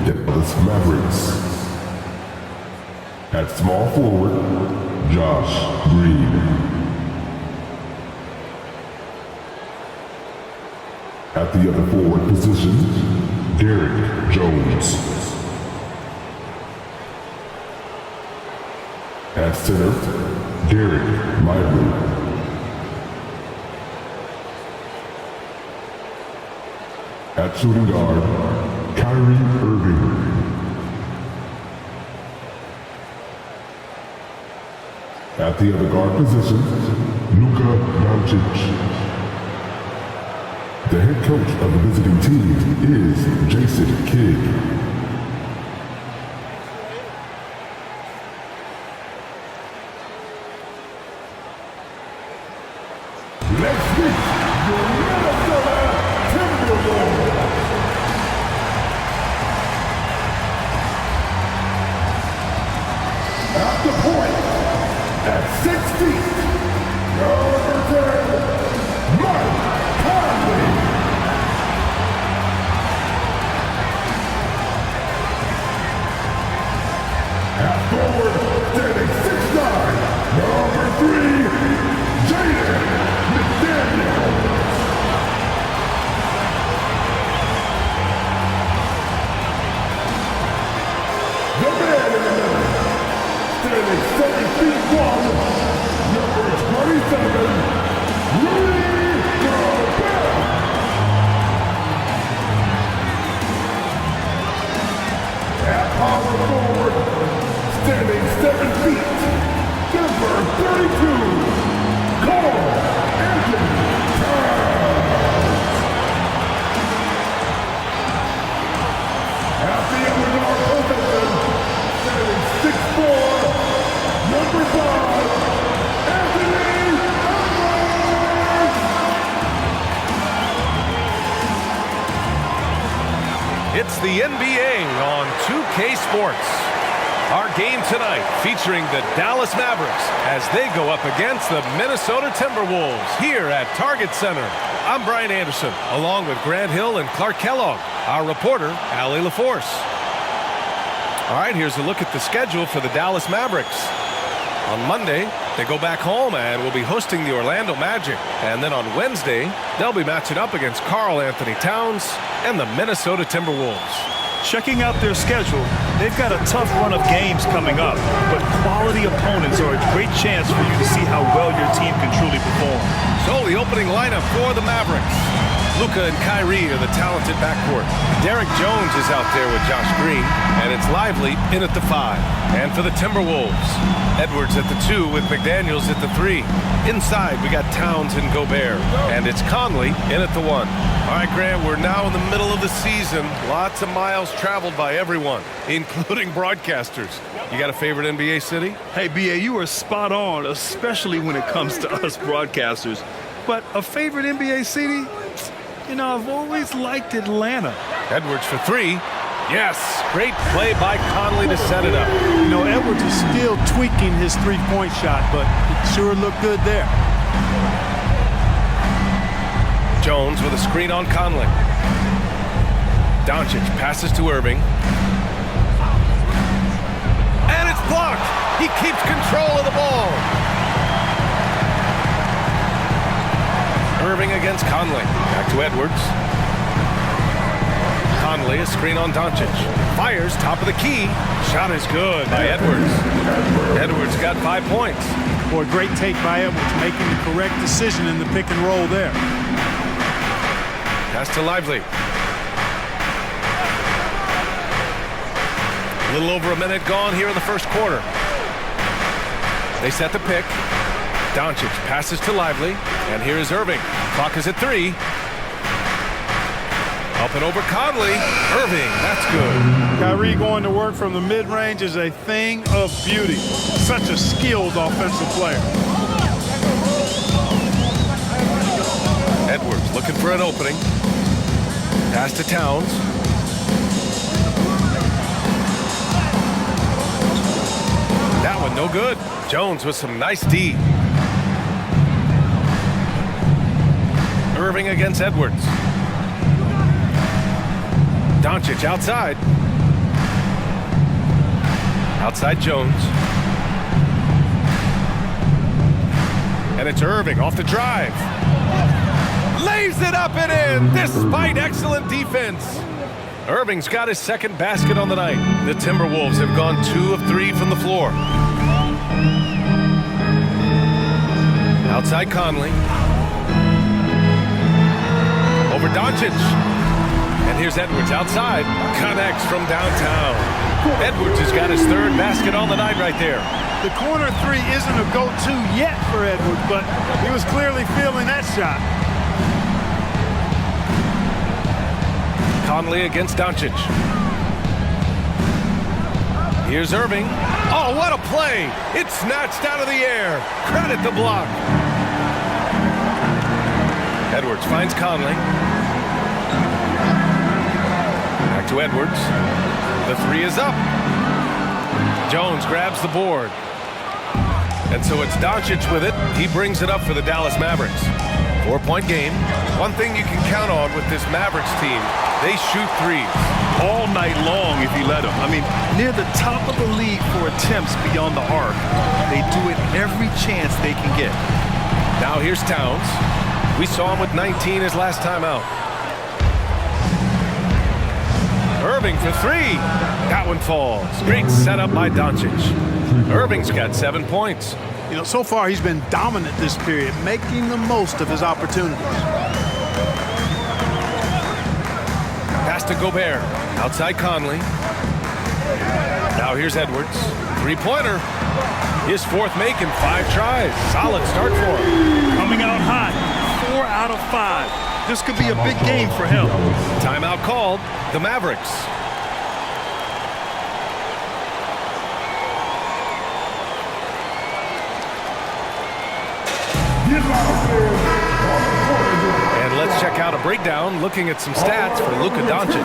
Dallas Mavericks. At small forward, Josh Green. At the other forward position, Derek Jones. At center, Derek Lively. At shooting guard, Kyrie Irving. At the other guard position, Luka Doncic. The head coach of the visiting team is Jason Kidd. Let's meet the Minnesota Timberwolves. At the point, at 6 feet, number 10, Mike Conley. At forward, standing 6'9", number 3, Jaden McDaniels. The man in the middle, standing 7 feet 1, number 27, Rudy Gobert. At power forward, standing 7 feet, number 32, Cole Anthony Towns. At the other guard position, standing 6'4", number 5, Anthony Edwards. It's the NBA on 2K Sports. Our game tonight featuring the Dallas Mavericks as they go up against the Minnesota Timberwolves here at Target Center. I'm Brian Anderson, along with Grant Hill and Clark Kellogg, our reporter, Allie LaForce. All right, here's a look at the schedule for the Dallas Mavericks. On Monday, they go back home and will be hosting the Orlando Magic. And then on Wednesday, they'll be matching up against Karl Anthony Towns and the Minnesota Timberwolves. Checking out their schedule, they've got a tough run of games coming up, but quality opponents are a great chance for you to see how well your team can truly perform. So the opening lineup for the Mavericks. Luka and Kyrie are the talented backcourt. Derek Jones is out there with Josh Green, and it's Lively in at the 5. And for the Timberwolves, Edwards at the 2 with McDaniels at the 3. Inside, we got Towns and Gobert, and it's Conley in at the 1. All right, Grant, we're now in the middle of the season. Lots of miles traveled by everyone, including broadcasters. You got a favorite NBA city? Hey, B.A., you are spot on, especially when it comes to us broadcasters. But a favorite NBA city? You know, I've always liked Atlanta. Edwards for 3. Yes, great play by Conley to set it up. You know, Edwards is still tweaking his three-point shot, but it sure looked good there. Jones with a screen on Conley. Doncic passes to Irving. And it's blocked. He keeps control of the ball. Irving against Conley. Back to Edwards. Conley, a screen on Doncic. Fires, top of the key. Shot is good by Edwards. Edwards got 5 points. Boy, great take by Edwards, making the correct decision in the pick and roll there. Pass to Lively. A little over a minute gone here in the first quarter. They set the pick. Doncic passes to Lively, and here is Irving. Clock is at 3. Up and over Conley. Irving, that's good. Kyrie going to work from the mid-range is a thing of beauty. Such a skilled offensive player. Edwards looking for an opening. Pass to Towns. That one no good. Jones with some nice D. Irving against Edwards. Doncic outside. Outside Jones. And it's Irving off the drive. Lays it up and in despite excellent defense. Irving's got his second basket on the night. The Timberwolves have gone 2 of 3 from the floor. Outside Conley. Over Doncic. And here's Edwards outside. Connects from downtown. Edwards has got his third basket on the night right there. The corner three isn't a go-to yet for Edwards, but he was clearly feeling that shot. Conley against Doncic. Here's Irving. Oh, what a play! It's snatched out of the air. Credit the block. Edwards finds Conley. Back to Edwards. The three is up. Jones grabs the board. And so it's Doncic with it. He brings it up for the Dallas Mavericks. 4-point game. One thing you can count on with this Mavericks team, they shoot threes. All night long if you let them. I mean, near the top of the league for attempts beyond the arc. They do it every chance they can get. Now here's Towns. We saw him with 19 his last time out. Irving for three. That one falls. Great setup by Doncic. Irving's got 7 points. You know, so far he's been dominant this period, making the most of his opportunities. Pass to Gobert. Outside Conley. Now here's Edwards. Three-pointer. His fourth make in 5 tries. Solid start for him. Coming out hot. 4 out of 5. This could be a big game for him. Timeout called. The Mavericks. And let's check out a breakdown looking at some stats for Luka Doncic.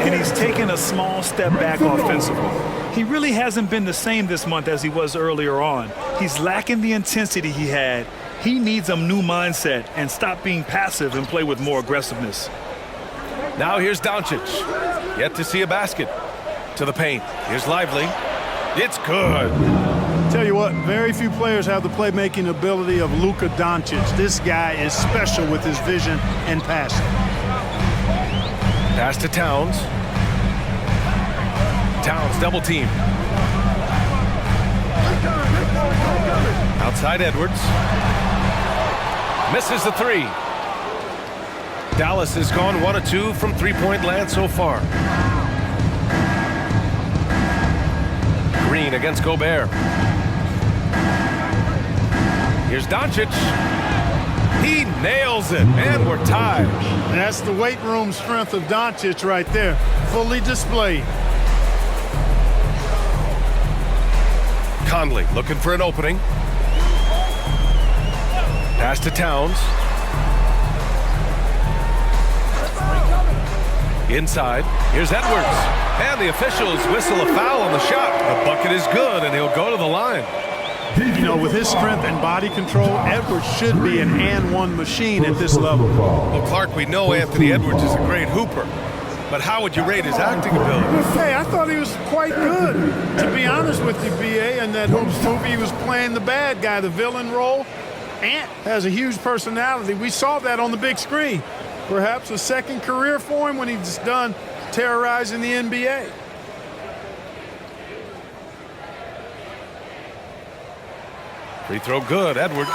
And he's taken a small step back offensively. He really hasn't been the same this month as he was earlier on. He's lacking the intensity he had. He needs a new mindset and stop being passive and play with more aggressiveness. Now here's Doncic. Yet to see a basket. To the paint. Here's Lively. It's good. Tell you what, very few players have the playmaking ability of Luka Doncic. This guy is special with his vision and passing. Pass to Towns. Towns double team. Outside Edwards. Misses the three. Dallas has gone 1 of 2 from three-point land so far. Green against Gobert. Here's Doncic. He nails it, and we're tied. That's the weight room strength of Doncic right there, fully displayed. Conley looking for an opening. Pass to Towns. Inside. Here's Edwards. And the officials whistle a foul on the shot. The bucket is good, and he'll go to the line. You know, with his strength and body control, Edwards should be an and-one machine at this level. Well, Clark, we know Anthony Edwards is a great hooper. But how would you rate his acting ability? Hey, I thought he was quite good, to be honest with you, B.A. In that Hoops movie, he was playing the bad guy, the villain role. Ant has a huge personality. We saw that on the big screen. Perhaps a second career for him when he's done terrorizing the NBA. Free throw good, Edwards.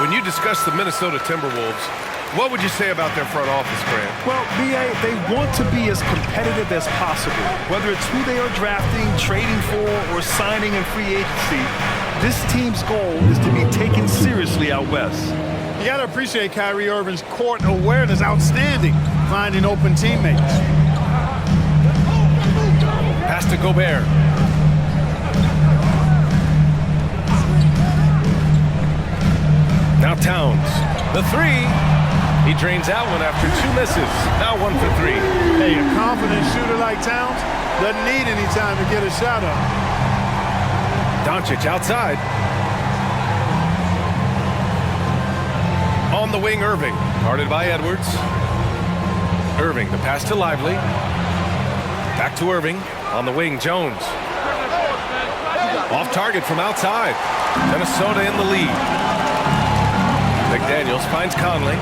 When you discuss the Minnesota Timberwolves, what would you say about their front office, Grant? Well, B.A., they want to be as competitive as possible. Whether it's who they are drafting, trading for, or signing in free agency, this team's goal is to be taken seriously out west. You got to appreciate Kyrie Irving's court awareness, outstanding, finding open teammates. Pass to Gobert. Now Towns. The three. He drains that one after 2 misses. Now 1 for 3. Hey, a confident shooter like Towns doesn't need any time to get a shot up. Doncic outside. On the wing, Irving. Guarded by Edwards. Irving, the pass to Lively. Back to Irving. On the wing, Jones. Off target from outside. Minnesota in the lead. McDaniels finds Conley.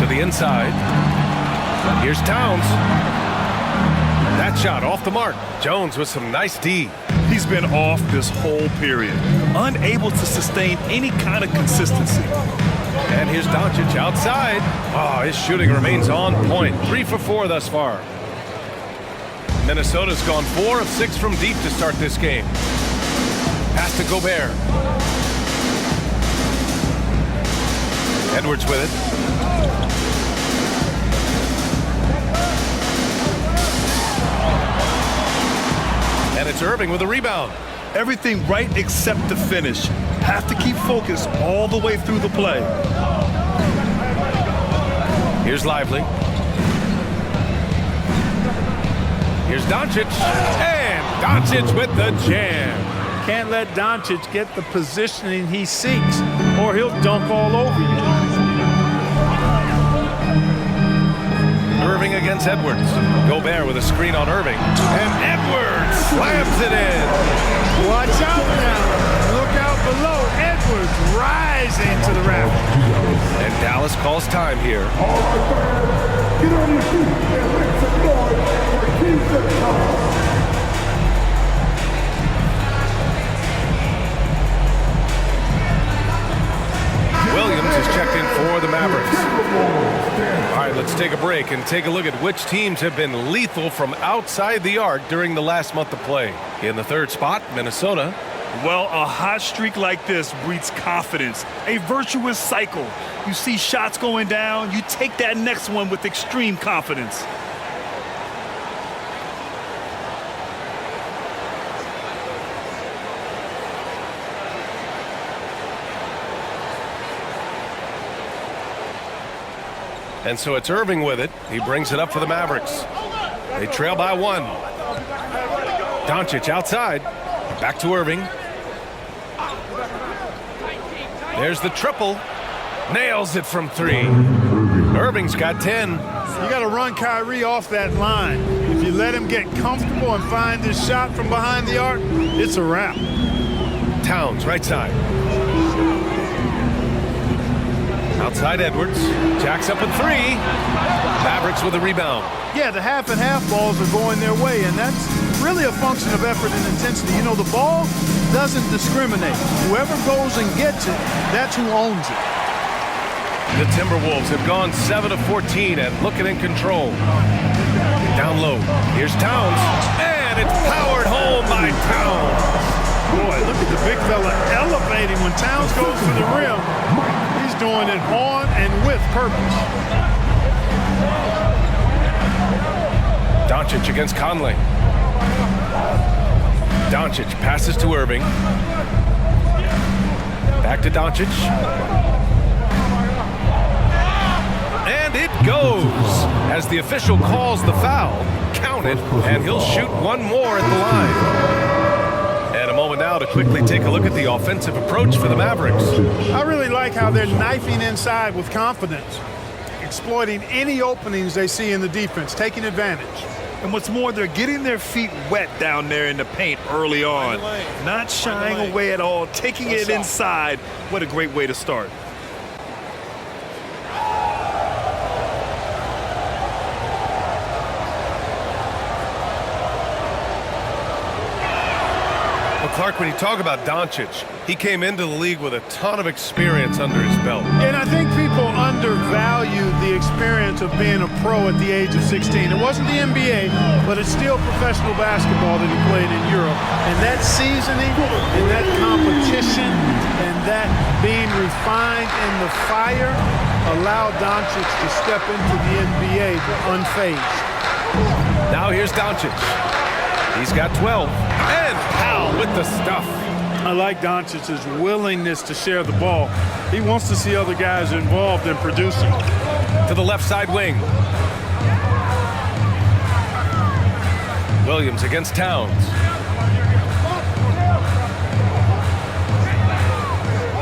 To the inside. Here's Towns. That shot off the mark. Jones with some nice D. He's been off this whole period, unable to sustain any kind of consistency. And here's Doncic outside. Oh, his shooting remains on point. 3 for 4 thus far. Minnesota's gone 4 of 6 from deep to start this game. Pass to Gobert. Edwards with it. And it's Irving with a rebound. Everything right except the finish. Have to keep focused all the way through the play. Here's Lively. Here's Doncic. And Doncic with the jam. Can't let Doncic get the positioning he seeks, or he'll dunk all over you. Irving against Edwards. Gobert with a screen on Irving. And Edwards slams it in. Watch out now. Look out below. Edwards rising to the raft. And Dallas calls time here. All right, fans, get on your feet and make some noise for Keith Thomas. Williams is checked in for the Mavericks. All right, let's take a break and take a look at which teams have been lethal from outside the arc during the last month of play. In the third spot, Minnesota. Well, a hot streak like this breeds confidence, a virtuous cycle. You see shots going down, you take that next one with extreme confidence. And so it's Irving with it. He brings it up for the Mavericks. They trail by 1. Doncic outside. Back to Irving. There's the triple. Nails it from 3. Irving's got 10. You got to run Kyrie off that line. If you let him get comfortable and find this shot from behind the arc, it's a wrap. Towns, right side. Outside Edwards. Jacks up a 3. Mavericks with a rebound. Yeah, the half and half balls are going their way, and that's really a function of effort and intensity. You know, the ball doesn't discriminate. Whoever goes and gets it, that's who owns it. The Timberwolves have gone 7 of 14 and looking in control. Down low. Here's Towns. And it's powered home by Towns. Boy, look at the big fella elevating when Towns goes to the rim. He's doing it on and with purpose. Doncic against Conley. Doncic passes to Irving. Back to Doncic. And it goes. As the official calls the foul, count it, and he'll shoot one more at the line. And a moment now to quickly take a look at the offensive approach for the Mavericks. I really like how they're knifing inside with confidence, exploiting any openings they see in the defense, taking advantage. And what's more, they're getting their feet wet down there in the paint early on. Not shying away at all, taking it inside. What a great way to start. Clark, when you talk about Doncic, he came into the league with a ton of experience under his belt. And I think people undervalue the experience of being a pro at the age of 16. It wasn't the NBA, but it's still professional basketball that he played in Europe. And that seasoning and that competition and that being refined in the fire allowed Doncic to step into the NBA unfazed. Now here's Doncic. He's got 12. And Powell with the stuff. I like Doncic's willingness to share the ball. He wants to see other guys involved in producing. To the left side wing. Williams against Towns.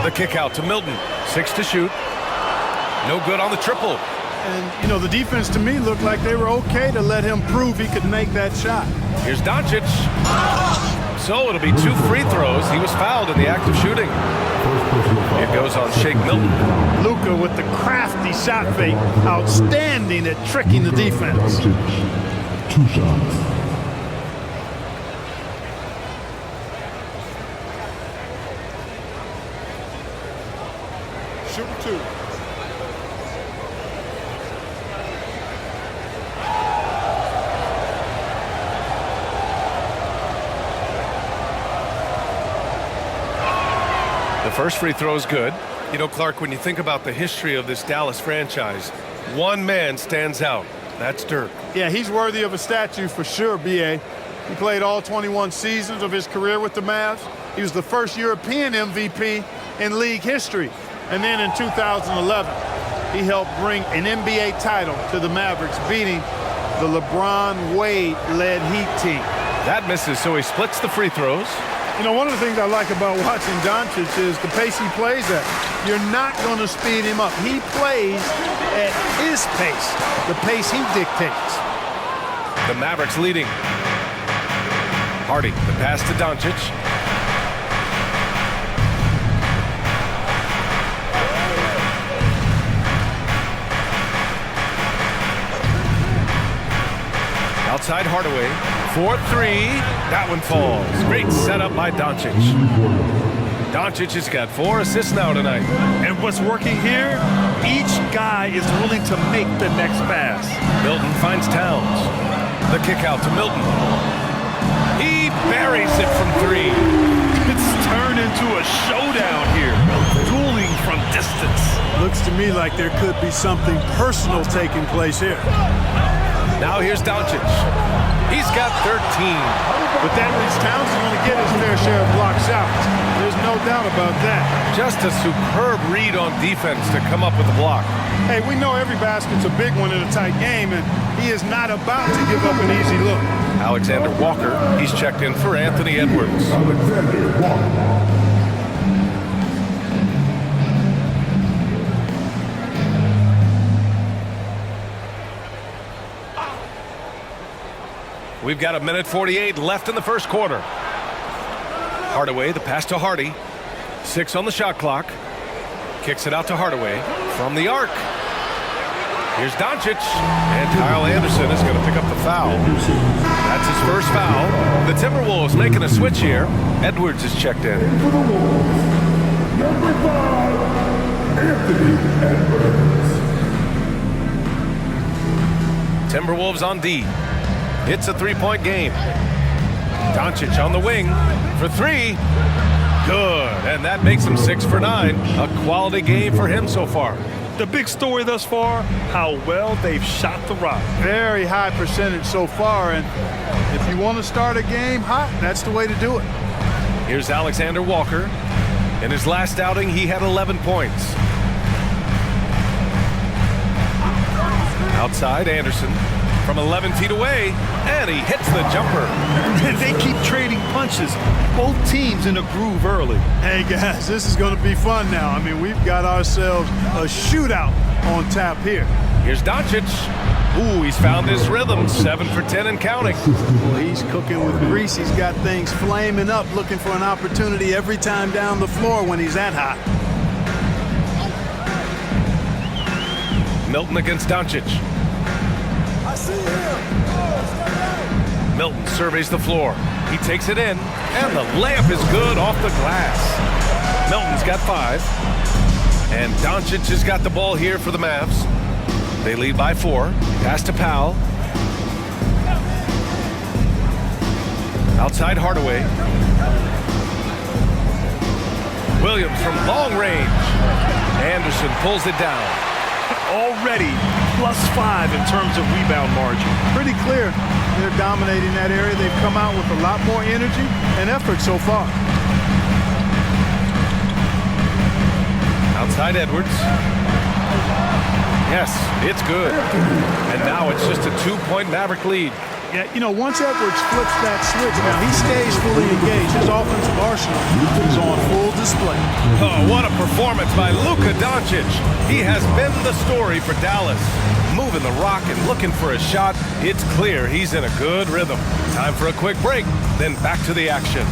The kick out to Milton. 6 to shoot. No good on the triple. And, you know, the defense to me looked like they were okay to let him prove he could make that shot. Here's Doncic. So it'll be 2 free throws. He was fouled in the act of shooting. It goes on Shake Milton. Luka with the crafty shot fake. Outstanding at tricking the defense. 2 shots. Shooting 2. The first free throw is good. You know, Clark, when you think about the history of this Dallas franchise, one man stands out. That's Dirk. Yeah, he's worthy of a statue for sure, B.A. He played all 21 seasons of his career with the Mavs. He was the first European MVP in league history. And then in 2011, he helped bring an NBA title to the Mavericks, beating the LeBron Wade-led Heat team. That misses, so he splits the free throws. You know, one of the things I like about watching Doncic is the pace he plays at. You're not going to speed him up. He plays at his pace, the pace he dictates. The Mavericks leading. Hardy, the pass to Doncic. Outside Hardaway. 4-3. That one falls. Great setup by Doncic. Doncic has got 4 assists now tonight. And what's working here? Each guy is willing to make the next pass. Milton finds Towns. The kick out to Milton. He buries it from 3. It's turned into a showdown here. Dueling from distance. Looks to me like there could be something personal taking place here. Now here's Doncic. He's got 13. With that reach, Towns is going to get his fair share of block shots. There's no doubt about that. Just a superb read on defense to come up with the block. Hey, we know every basket's a big one in a tight game, and he is not about to give up an easy look. Alexander Walker, he's checked in for Anthony Edwards. Alexander Walker. We've got 1:48 left in the first quarter. Hardaway, the pass to Hardy. 6 on the shot clock. Kicks it out to Hardaway from the arc. Here's Doncic, and Kyle Anderson is going to pick up the foul. That's his first foul. The Timberwolves making a switch here. Edwards is checked in. For the Wolves, number 5, Anthony Edwards. Timberwolves on D. It's a 3-point game. Doncic on the wing for 3. Good, and that makes him 6 for 9. A quality game for him so far. The big story thus far, how well they've shot the rock. Very high percentage so far, and if you want to start a game hot, that's the way to do it. Here's Alexander Walker. In his last outing, he had 11 points. Outside, Anderson from 11 feet away, and he hits the jumper. And they keep trading punches. Both teams in a groove early. Hey, guys, this is going to be fun now. I mean, we've got ourselves a shootout on tap here. Here's Doncic. Ooh, he's found his rhythm. 7 for 10 and counting. Well, he's cooking with grease. He's got things flaming up, looking for an opportunity every time down the floor when he's that hot. Milton against Doncic. Milton surveys the floor. He takes it in, and the layup is good off the glass. Milton's got 5. And Doncic has got the ball here for the Mavs. They lead by 4. Pass to Powell. Outside Hardaway. Williams from long range. Anderson pulls it down. Already +5 in terms of rebound margin. Pretty clear they're dominating that area. They've come out with a lot more energy and effort so far. Outside Edwards. Yes, it's good. And now it's just a 2-point Maverick lead. Yeah, you know, once Edwards flips that switch, now he stays fully engaged. His offensive arsenal is on full display. Oh, what a performance by Luka Doncic. He has been the story for Dallas. Moving the rock and looking for a shot. It's clear he's in a good rhythm. Time for a quick break, then back to the action.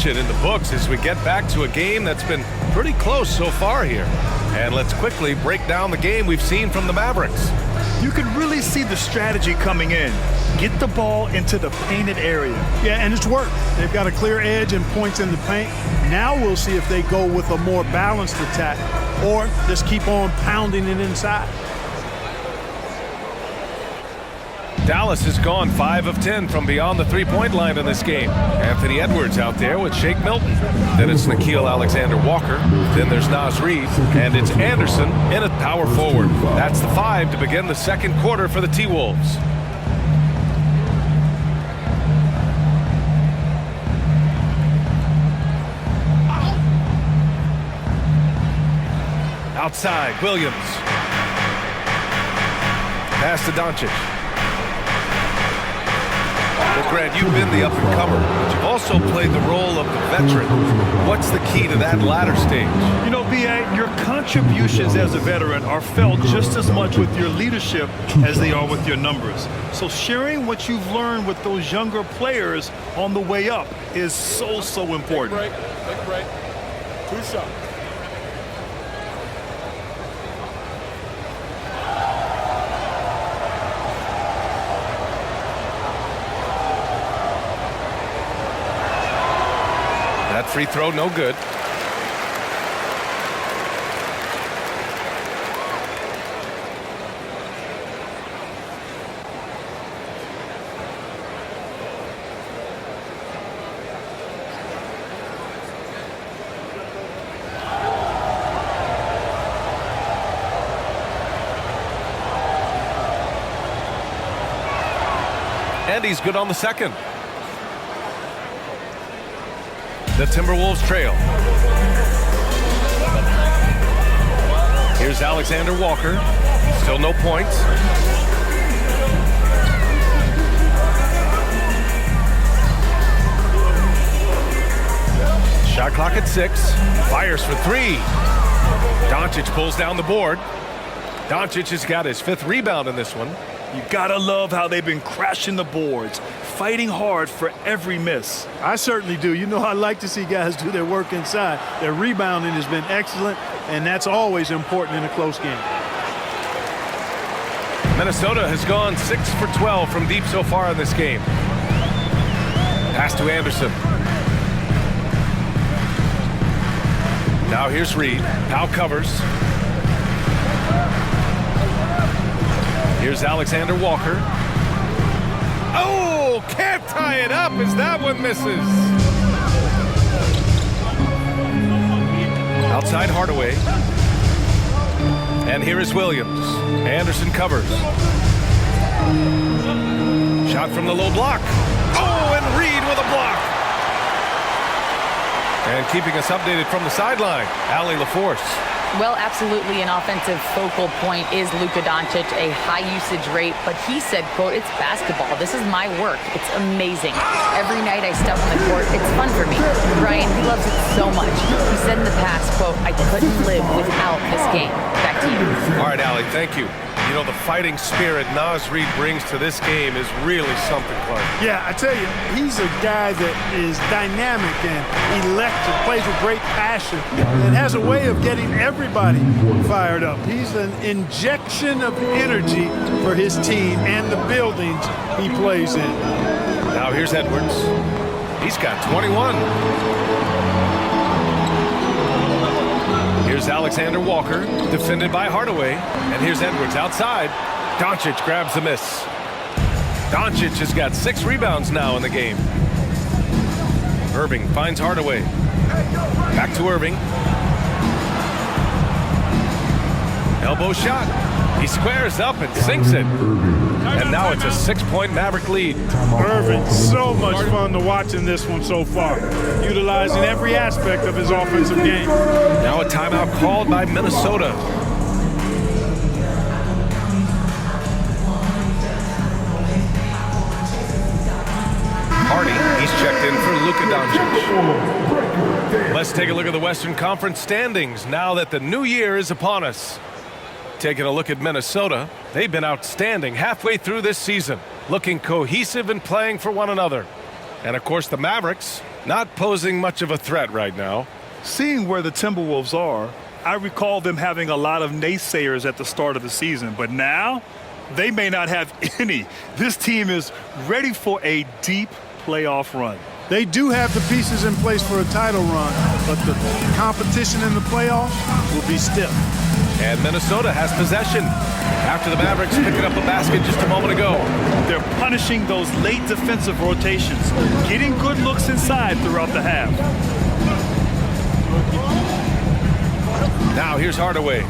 In the books as we get back to a game that's been pretty close so far here. And let's quickly break down the game we've seen from the Mavericks. You can really see the strategy coming in. Get the ball into the painted area. Yeah, and it's worked. They've got a clear edge and points in the paint. Now we'll see if they go with a more balanced attack or just keep on pounding it inside. Dallas has gone 5 of 10 from beyond the three-point line in this game. Anthony Edwards out there with Shake Milton. Then it's Nickeil Alexander-Walker. Then there's Naz Reid. And it's Anderson in at power forward. That's the 5 to begin the second quarter for the T-Wolves. Outside, Williams. Pass to Doncic. Well, Grant, you've been the up-and-comer, but you've also played the role of the veteran. What's the key to that latter stage? You know, B.A., your contributions as a veteran are felt just as much with your leadership as they are with your numbers. So sharing what you've learned with those younger players on the way up is so important. Take a break. 2 shots. That free throw, no good. And he's good on the second. The Timberwolves trail. Here's Alexander Walker. Still no points. Shot clock at 6. Fires for 3. Doncic pulls down the board. Doncic has got his 5th rebound in this one. You gotta love how they've been crashing the boards, fighting hard for every miss. I certainly do. You know, I like to see guys do their work inside. Their rebounding has been excellent, and that's always important in a close game. Minnesota has gone 6 for 12 from deep so far in this game. Pass to Anderson. Now here's Reid. Powell covers. Here's Alexander Walker. Oh, can't tie it up as that one misses. Outside Hardaway. And here is Williams. Anderson covers. Shot from the low block. Oh, and Reid with a block. And keeping us updated from the sideline, Allie LaForce. Well, absolutely an offensive focal point is Luka Doncic, a high usage rate, but he said, quote, it's basketball. This is my work. It's amazing. Every night I step on the court, it's fun for me. Brian, he loves it so much. He said in the past, quote, I couldn't live without this game. Back to you. All right, Allie, thank you. You know, the fighting spirit Naz Reid brings to this game is really something, Clark. Yeah, I tell you, he's a guy that is dynamic and electric, plays with great passion, and has a way of getting everybody fired up. He's an injection of energy for his team and the buildings he plays in. Now here's Edwards. He's got 21. Here's Alexander Walker, defended by Hardaway. And here's Edwards outside. Doncic grabs the miss. Doncic has got 6 rebounds now in the game. Irving finds Hardaway. Back to Irving. Elbow shot. He squares up and sinks it. And now it's a 6-point Maverick lead. Irving, so much fun to watch in this one so far, utilizing every aspect of his offensive game. Now a timeout called by Minnesota. Hardy, he's checked in for Luka Doncic. Let's take a look at the Western Conference standings now that the new year is upon us. Taking a look at Minnesota, they've been outstanding halfway through this season, looking cohesive and playing for one another. And of course the Mavericks, not posing much of a threat right now. Seeing where the Timberwolves are, I recall them having a lot of naysayers at the start of the season, but now they may not have any. This team is ready for a deep playoff run. They do have the pieces in place for a title run, but the competition in the playoffs will be stiff. And Minnesota has possession after the Mavericks picking up a basket just a moment ago. They're punishing those late defensive rotations, getting good looks inside throughout the half. Now here's Hardaway.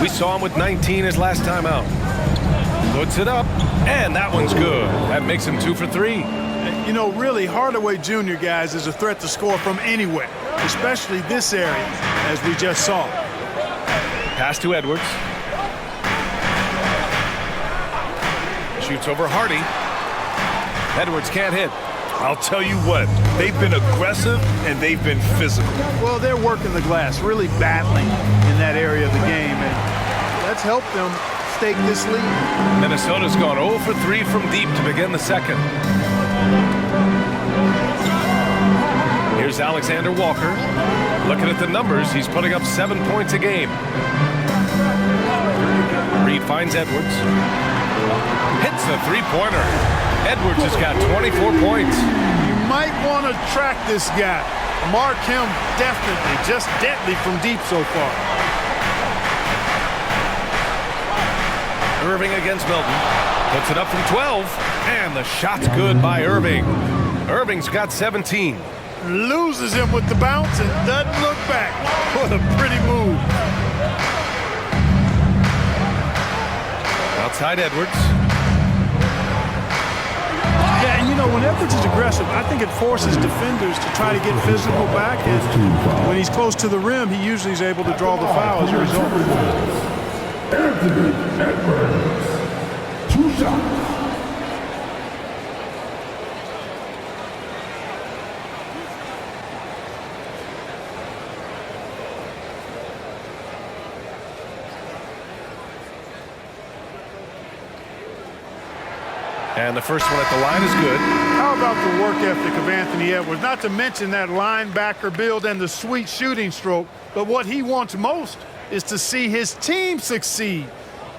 We saw him with 19 his last time out. Puts it up, and that one's good. That makes him 2 for 3. You know, really, Hardaway Jr., guys, is a threat to score from anywhere, especially this area, as we just saw. Pass to Edwards. Shoots over Hardy. Edwards can't hit. I'll tell you what, they've been aggressive and they've been physical. Well, they're working the glass, really battling in that area of the game, and that's helped them stake this lead. Minnesota's gone 0 for 3 from deep to begin the second. Here's Alexander Walker. Looking at the numbers, he's putting up 7 points a game. Reed finds Edwards. Hits the three-pointer. Edwards has got 24 points. You might want to track this guy. Mark him definitely, just deadly from deep so far. Irving against Milton. Puts it up from 12. And the shot's good by Irving. Irving's got 17. Loses him with the bounce and doesn't look back. What a pretty move. Outside Edwards. Yeah, and you know, when Edwards is aggressive, I think it forces defenders to try to get physical back. And when he's close to the rim, he usually is able to draw the foul as a result. Anthony Edwards. 2 shots. And the first one at the line is good. How about the work ethic of Anthony Edwards? Not to mention that linebacker build and the sweet shooting stroke, but what he wants most is to see his team succeed.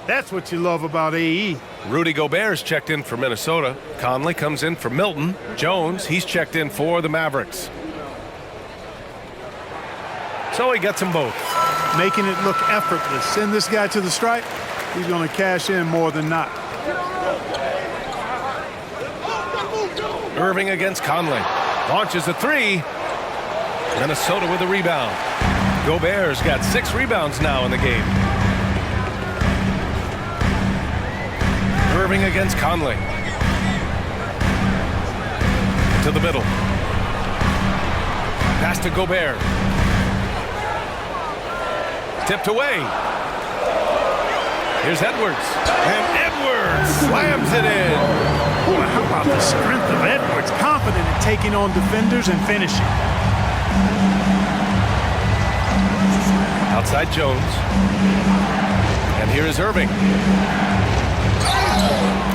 That's what you love about AE. Rudy Gobert's checked in for Minnesota. Conley comes in for Milton. Jones, he's checked in for the Mavericks. So he gets them both. Making it look effortless. Send this guy to the stripe, he's going to cash in more than not. Irving against Conley. Launches a 3. Minnesota with a rebound. Gobert's got 6 rebounds now in the game. Irving against Conley. To the middle. Pass to Gobert. Tipped away. Here's Edwards. And Edwards slams it in. Boy, how about the strength of Edwards? Confident in taking on defenders and finishing. Outside Jones. And here is Irving.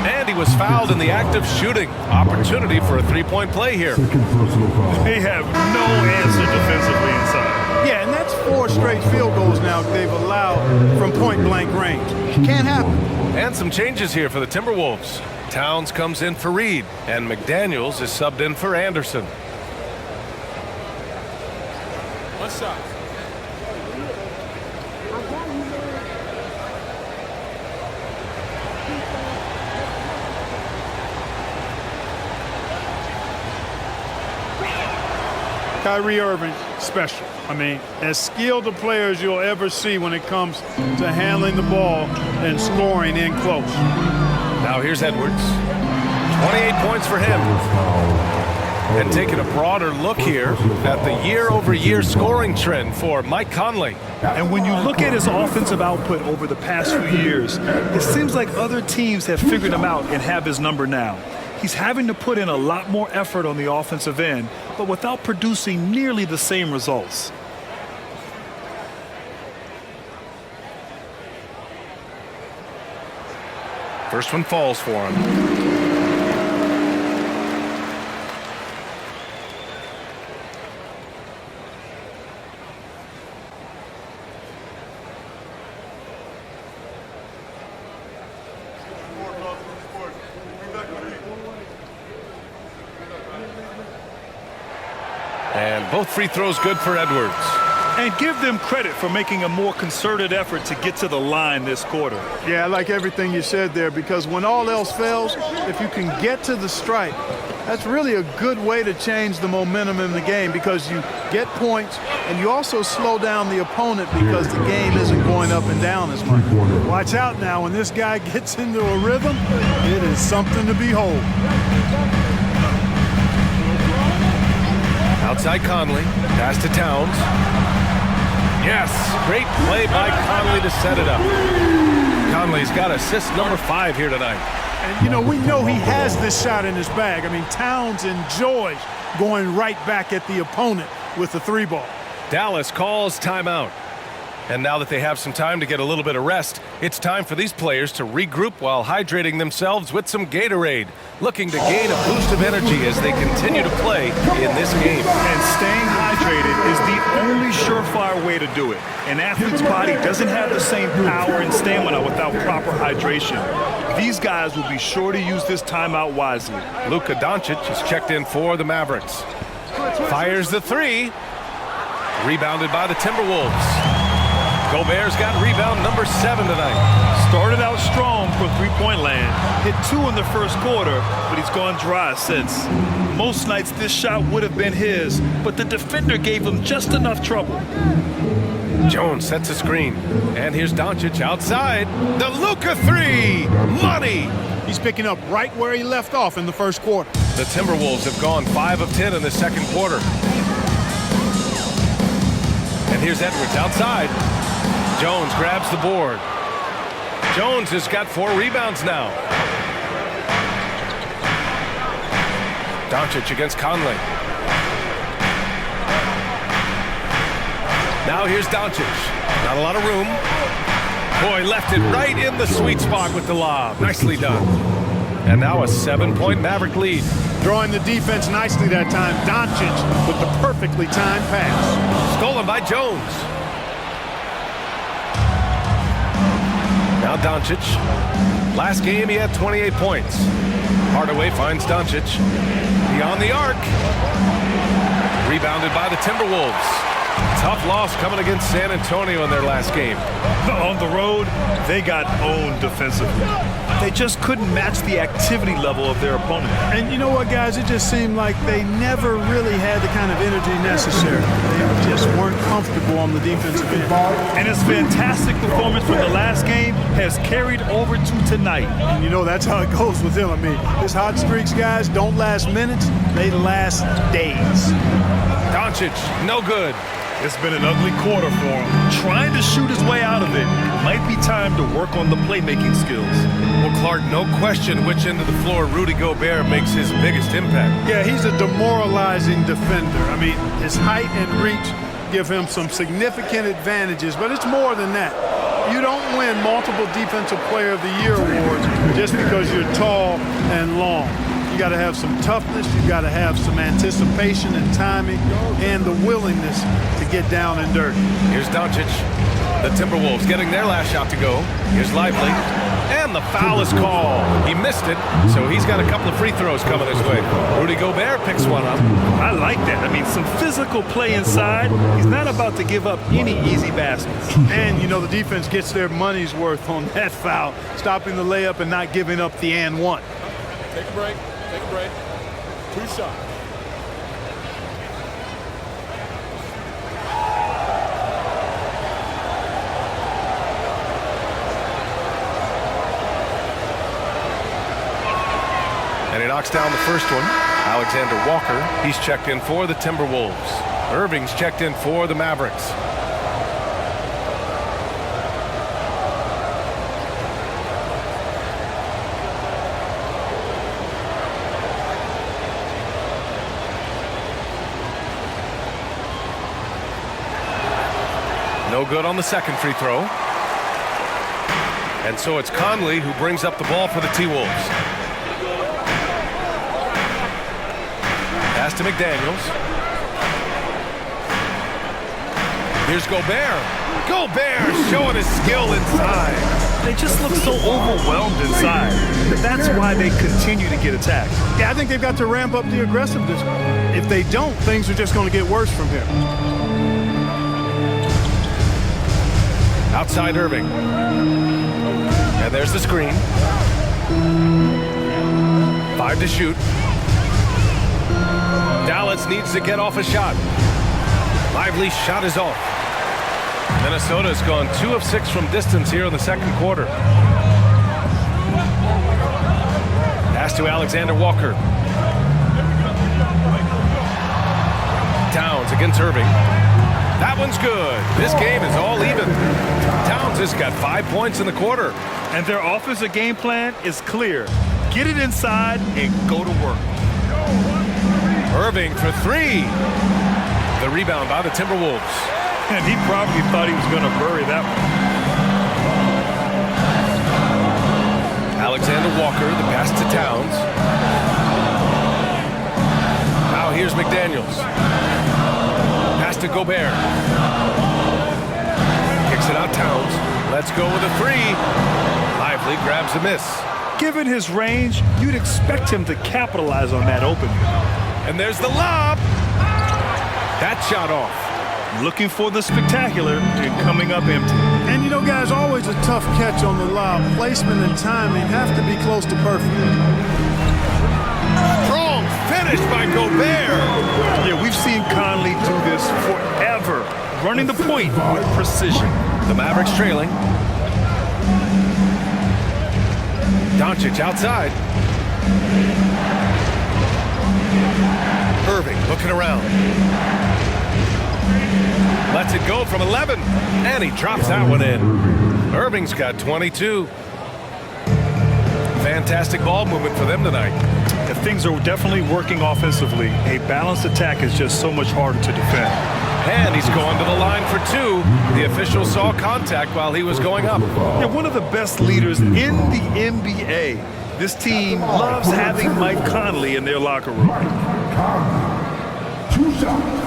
And he was fouled in the act of shooting. Opportunity for a three-point play here. They have no answer defensively inside. Yeah, and that's 4 straight field goals now they've allowed from point-blank range. Can't happen. And some changes here for the Timberwolves. Towns comes in for Reed, and McDaniels is subbed in for Anderson. One shot. Kyrie Irving, special. I mean, as skilled a player as you'll ever see when it comes to handling the ball and scoring in close. Now here's Edwards. 28 points for him. And taking a broader look here at the year-over-year scoring trend for Mike Conley. And when you look at his offensive output over the past few years, it seems like other teams have figured him out and have his number now. He's having to put in a lot more effort on the offensive end, but without producing nearly the same results. First one falls for him. And both free throws good for Edwards. And give them credit for making a more concerted effort to get to the line this quarter. Yeah, I like everything you said there, because when all else fails, if you can get to the stripe, that's really a good way to change the momentum in the game, because you get points and you also slow down the opponent because the game isn't going up and down as much. Watch out now, when this guy gets into a rhythm, it is something to behold. Outside Conley, pass to Towns. Yes, great play by Conley to set it up. Conley's got assist number 5 here tonight. And, you know, we know he has this shot in his bag. I mean, Towns enjoys going right back at the opponent with the 3-ball. Dallas calls timeout. And now that they have some time to get a little bit of rest, it's time for these players to regroup while hydrating themselves with some Gatorade, looking to gain a boost of energy as they continue to play in this game. And staying hydrated is the only surefire way to do it. An athlete's body doesn't have the same power and stamina without proper hydration. These guys will be sure to use this timeout wisely. Luka Doncic is checked in for the Mavericks. Fires the 3. Rebounded by the Timberwolves. Gobert's got rebound number 7 tonight. Started out strong for three-point land. Hit 2 in the first quarter, but he's gone dry since. Most nights this shot would have been his, but the defender gave him just enough trouble. Jones sets a screen. And here's Doncic outside. The Luka 3. Money. He's picking up right where he left off in the first quarter. The Timberwolves have gone 5 of 10 in the second quarter. And here's Edwards outside. Jones grabs the board. Jones has got 4 rebounds now. Doncic against Conley. Now here's Doncic. Not a lot of room. Boy, left it right in the sweet spot with the lob. Nicely done. And now a 7-point Maverick lead. Drawing the defense nicely that time. Doncic with the perfectly timed pass. Stolen by Jones. Now Doncic. Last game he had 28 points. Hardaway finds Doncic. Beyond the arc. Rebounded by the Timberwolves. Tough loss coming against San Antonio in their last game. On the road, they got owned defensively. They just couldn't match the activity level of their opponent. And you know what, guys? It just seemed like they never really had the kind of energy necessary. They just weren't comfortable on the defensive end. And his fantastic performance from the last game has carried over to tonight. And you know, that's how it goes with him. I mean, his hot streaks, guys, don't last minutes. They last days. Doncic, no good. It's been an ugly quarter for him. Trying to shoot his way out of it. Might be time to work on the playmaking skills. Well, Clark, no question which end of the floor Rudy Gobert makes his biggest impact. Yeah, he's a demoralizing defender. I mean, his height and reach give him some significant advantages, but it's more than that. You don't win multiple Defensive Player of the Year awards just because you're tall and long. You got to have some toughness, you got to have some anticipation and timing, and the willingness to get down and dirty. Here's Doncic. The Timberwolves getting their last shot to go. Here's Lively. And the foul is called. He missed it, so he's got a couple of free throws coming his way. Rudy Gobert picks one up. I like that. I mean, some physical play inside. He's not about to give up any easy baskets. And, you know, the defense gets their money's worth on that foul, stopping the layup and not giving up the and one. Take a break. Take a break. 2 shots. And he knocks down the first one. Alexander Walker, he's checked in for the Timberwolves. Irving's checked in for the Mavericks. No good on the second free throw. And so it's Conley who brings up the ball for the T-Wolves. Pass to McDaniels. Here's Gobert. Gobert showing his skill inside. They just look so overwhelmed inside. That's why they continue to get attacked. Yeah, I think they've got to ramp up the aggressiveness. If they don't, things are just going to get worse from here. Outside Irving. And there's the screen. 5 to shoot. Dallas needs to get off a shot. Lively's shot is off. Minnesota's gone 2 of 6 from distance here in the second quarter. Pass to Alexander Walker. Towns against Irving. That one's good. This game is all even. Towns has got 5 points in the quarter. And their offensive game plan is clear. Get it inside and go to work. Irving for 3. The rebound by the Timberwolves. And he probably thought he was going to bury that one. Alexander Walker, the pass to Towns. Now here's McDaniels. Pass to Gobert. Kicks it out Towns. Let's go with a 3. Lively grabs a miss. Given his range, you'd expect him to capitalize on that opening. And there's the lob. That shot off. Looking for the spectacular and coming up empty. And you know, guys, always a tough catch on the lob. Placement and timing have to be close to perfect. Strong finish by Gobert. Yeah, we've seen Conley do this forever. Running the point with precision. The Mavericks trailing. Doncic outside. Irving looking around. Lets it go from 11. And he drops that one in. Irving's got 22. Fantastic ball movement for them tonight. If things are definitely working offensively, a balanced attack is just so much harder to defend. And he's going to the line for 2. The official saw contact while he was going up. They're one of the best leaders in the NBA. This team loves having Mike Conley in their locker room. 2 shots.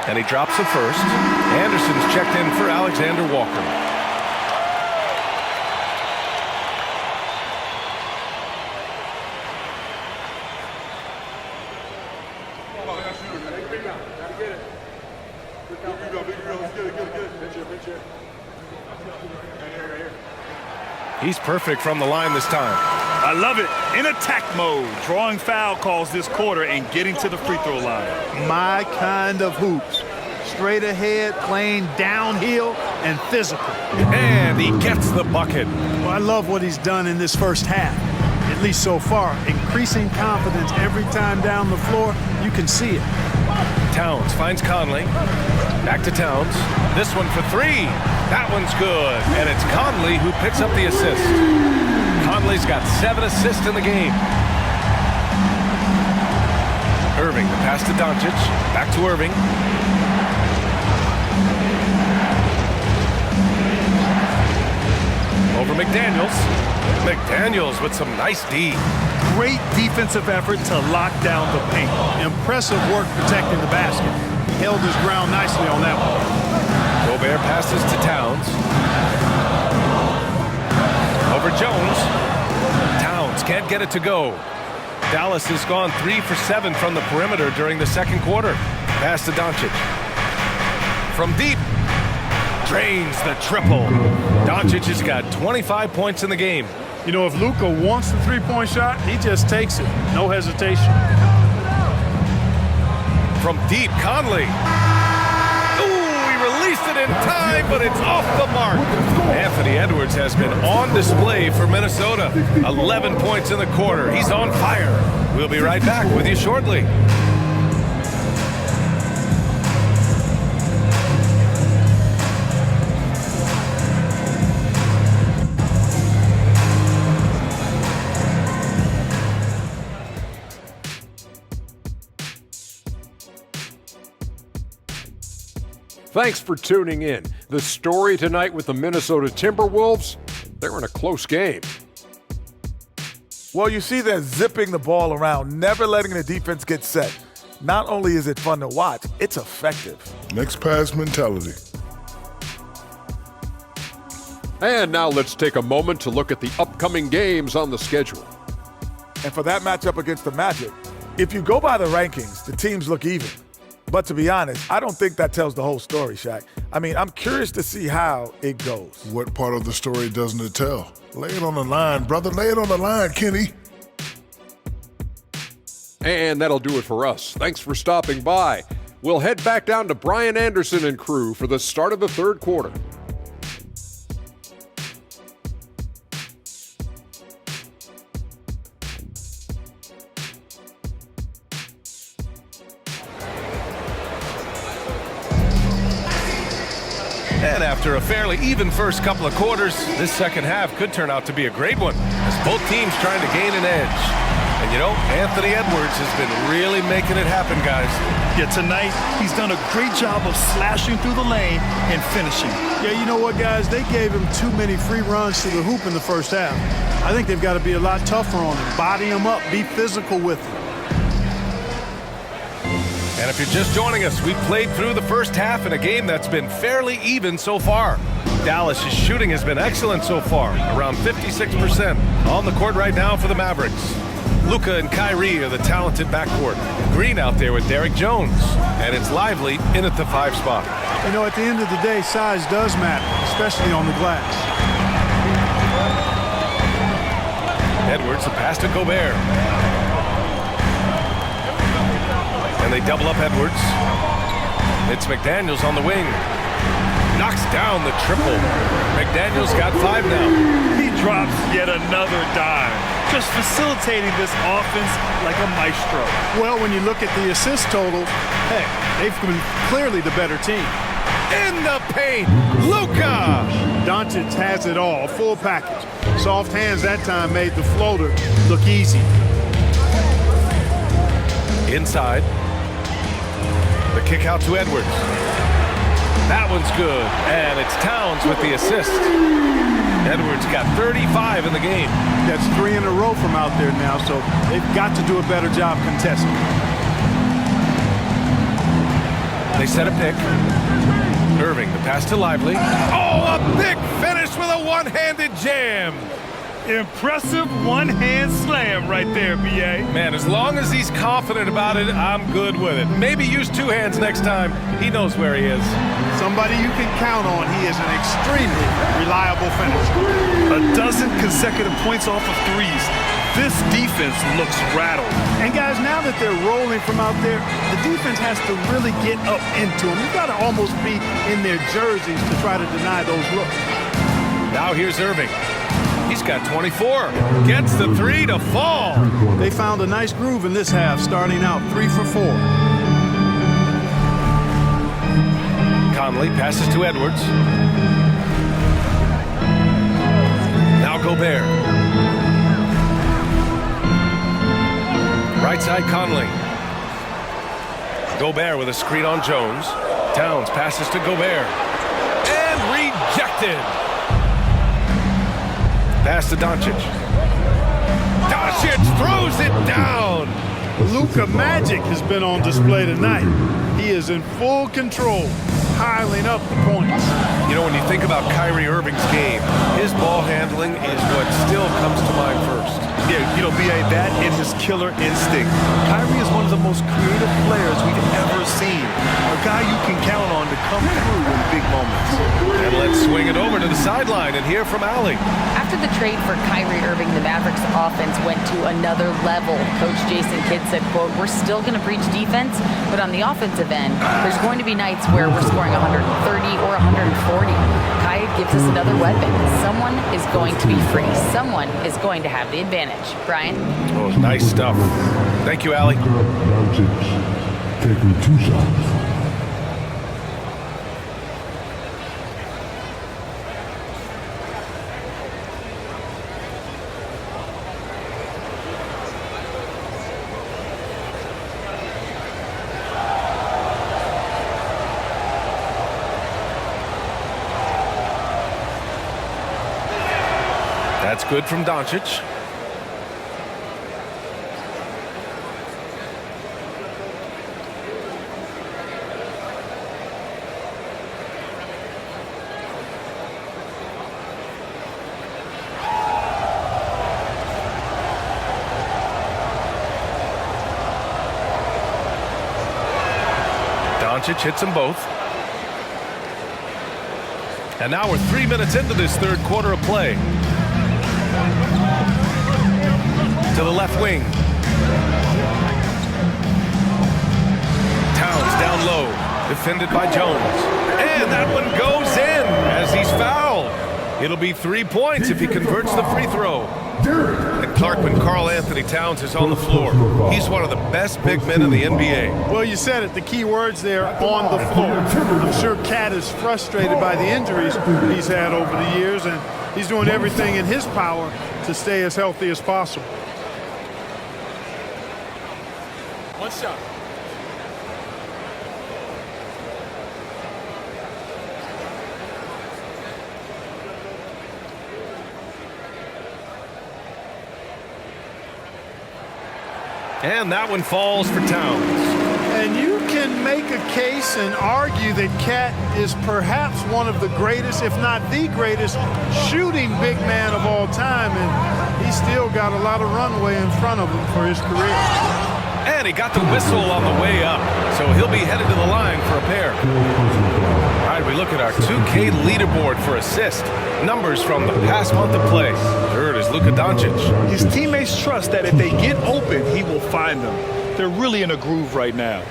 And he drops the first. Anderson's checked in for Alexander Walker. He's perfect from the line this time. I love it. In attack mode, drawing foul calls this quarter and getting to the free throw line. My kind of hoops. Straight ahead, playing downhill, and physical. And he gets the bucket. Well, I love what he's done in this first half, at least so far. Increasing confidence every time down the floor. You can see it. Towns finds Conley. Back to Towns. This one for 3. That one's good. And it's Conley who picks up the assist. Conley's got 7 assists in the game. Irving, the pass to Doncic. Back to Irving. Over McDaniels. McDaniels with some nice D. Great defensive effort to lock down the paint. Impressive work protecting the basket. Held his ground nicely on that one. Gobert passes to Towns. Over Jones. Towns can't get it to go. Dallas has gone 3 for 7 from the perimeter during the second quarter. Pass to Doncic. From deep. Drains the triple. Doncic has got 25 points in the game. You know, if Luka wants the three-point shot, he just takes it. No hesitation. From deep, Conley. Ooh, he released it in time, but it's off the mark. Anthony Edwards has been on display for Minnesota. 11 points in the quarter. He's on fire. We'll be right back with you shortly. Thanks for tuning in. The story tonight with the Minnesota Timberwolves, they're in a close game. Well, you see that zipping the ball around, never letting the defense get set. Not only is it fun to watch, it's effective. Next pass mentality. And now let's take a moment to look at the upcoming games on the schedule. And for that matchup against the Magic, if you go by the rankings, the teams look even. But to be honest, I don't think that tells the whole story, Shaq. I mean, I'm curious to see how it goes. What part of the story doesn't it tell? Lay it on the line, brother. Lay it on the line, Kenny. And that'll do it for us. Thanks for stopping by. We'll head back down to Brian Anderson and crew for the start of the third quarter. And after a fairly even first couple of quarters, this second half could turn out to be a great one, as both teams trying to gain an edge. And you know, Anthony Edwards has been really making it happen, guys. Yeah, tonight he's done a great job of slashing through the lane and finishing. Yeah, you know what, guys? They gave him too many free runs to the hoop in the first half. I think they've got to be a lot tougher on him. Body him up. Be physical with him. And if you're just joining us, we played through the first half in a game that's been fairly even so far. Dallas' shooting has been excellent so far, around 56% on the court right now for the Mavericks. Luka and Kyrie are the talented backcourt. Green out there with Derek Jones, and it's Lively in at the 5 spot. You know, at the end of the day, size does matter, especially on the glass. Edwards, a pass to Gobert. And they double up Edwards. It's McDaniels on the wing. Knocks down the triple. McDaniels got 5 now. He drops yet another dime, just facilitating this offense like a maestro. Well, when you look at the assist total, hey, they've been clearly the better team. In the paint, Luka! Doncic has it all, full package. Soft hands that time made the floater look easy. Inside. The kick out to Edwards. That one's good, and it's Towns with the assist. Edwards got 35 in the game. That's 3 in a row from out there now, so they've got to do a better job contesting. They set a pick. Irving, the pass to Lively. Oh, a big finish with a one-handed jam. Impressive one-hand slam right there, B.A. Man, as long as he's confident about it, I'm good with it. Maybe use 2 hands next time. He knows where he is. Somebody you can count on. He is an extremely reliable finisher. A dozen consecutive points off of threes. This defense looks rattled. And guys, now that they're rolling from out there, the defense has to really get up into them. You've got to almost be in their jerseys to try to deny those looks. Now here's Irving. He's got 24. Gets the 3 to fall. They found a nice groove in this half, starting out 3 for 4. Conley passes to Edwards. Now Gobert. Right side Conley. Gobert with a screen on Jones. Towns passes to Gobert. And rejected. Pass to Doncic. Doncic throws it down. Luka Magic has been on display tonight. He is in full control, piling up the points. You know, when you think about Kyrie Irving's game, his ball handling is what still comes to mind first. Yeah, you know, B.A., that is his killer instinct. Kyrie is one of the most creative players we've ever seen. A guy you can count on to come through in big moments. And let's swing it over to the sideline and hear from Allie. After the trade for Kyrie Irving, the Mavericks offense went to another level. Coach Jason Kidd said, quote, "We're still going to preach defense, but on the offensive end, there's going to be nights where we're scoring 130 or 140. Kai gives us another weapon. Someone is going to be free. Someone is going to have the advantage." Brian? Oh, nice stuff. Thank you, Allie. Luka Doncic taking 2 shots. That's good from Doncic. Doncic hits them both. And now we're 3 minutes into this third quarter of play. To the left wing. Towns down low, defended by Jones. And that one goes in as he's fouled. It'll be 3 points if he converts the free throw. And Clark, when Karl Anthony Towns is on the floor, he's one of the best big men in the NBA. Well, you said it, the key words there, on the floor. I'm sure Cat is frustrated by the injuries he's had over the years, and he's doing everything in his power to stay as healthy as possible. One shot. And that one falls for Towns. And you can make a case and argue that Cat is perhaps one of the greatest, if not the greatest, shooting big man of all time, and he's still got a lot of runway in front of him for his career. And he got the whistle on the way up, so he'll be headed to the line for a pair. All right, we look at our 2K leaderboard for assist. Numbers from the past month of play. Third is Luka Doncic. His teammates trust that if they get open, he will find them. They're really in a groove right now.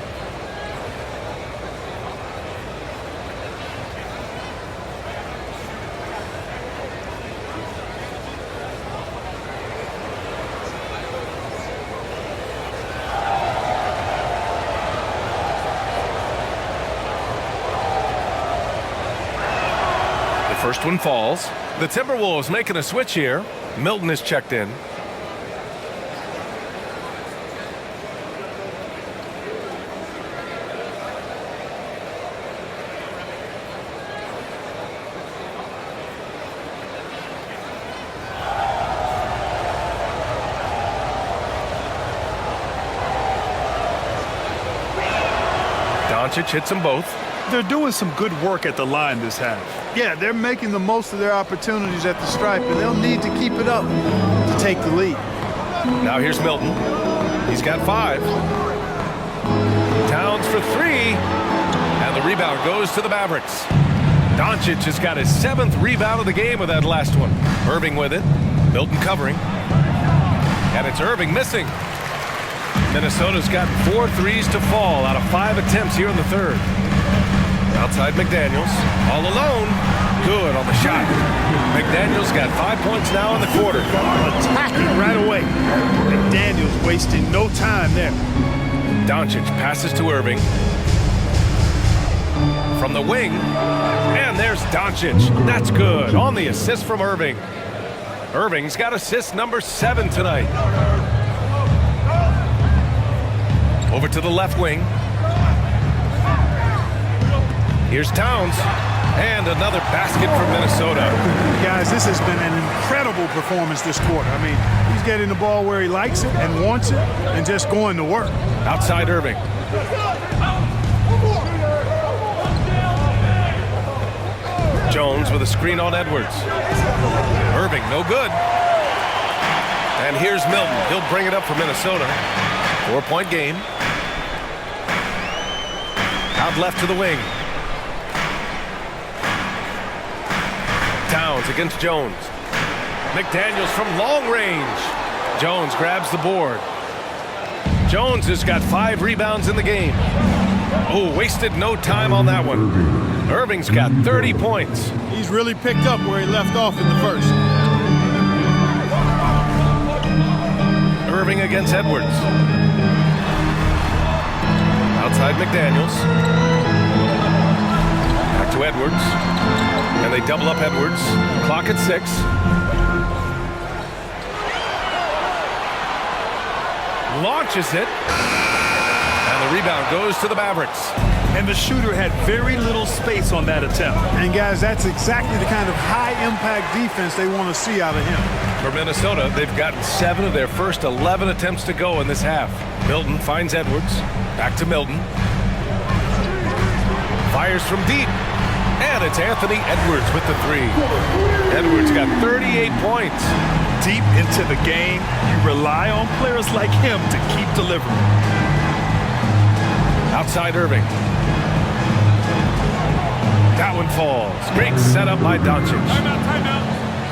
First one falls. The Timberwolves making a switch here. Milton is checked in. Doncic hits them both. They're doing some good work at the line this half. Yeah, they're making the most of their opportunities at the stripe, and they'll need to keep it up to take the lead. Now here's Milton. He's got 5. Towns for 3. And the rebound goes to the Mavericks. Doncic has got his 7th rebound of the game with that last one. Irving with it. Milton covering. And it's Irving missing. Minnesota's got 4 threes to fall out of 5 attempts here in the third. Outside McDaniels, all alone. Good on the shot. McDaniels got 5 points now in the quarter. Attacking right away. McDaniels wasting no time there. Doncic passes to Irving. From the wing. And there's Doncic. That's good. On the assist from Irving. Irving's got assist number 7 tonight. Over to the left wing. Here's Towns, and another basket for Minnesota. Guys, this has been an incredible performance this quarter. I mean, he's getting the ball where he likes it and wants it and just going to work. Outside Irving. Jones with a screen on Edwards. Irving, no good. And here's Milton. He'll bring it up for Minnesota. 4-point game. Out left to the wing. Towns against Jones. McDaniels from long range. Jones grabs the board. Jones has got 5 rebounds in the game. Oh, wasted no time on that one. Irving's got 30 points. He's really picked up where he left off in the first. Irving against Edwards. Outside McDaniels. Back to Edwards. And they double up Edwards. Clock at 6. Launches it. And the rebound goes to the Mavericks. And the shooter had very little space on that attempt. And guys, that's exactly the kind of high-impact defense they want to see out of him. For Minnesota, they've gotten 7 of their first 11 attempts to go in this half. Milton finds Edwards. Back to Milton. Fires from deep. And it's Anthony Edwards with the 3. Edwards got 38 points. Deep into the game, you rely on players like him to keep delivering. Outside Irving. That one falls. Great setup by Doncic.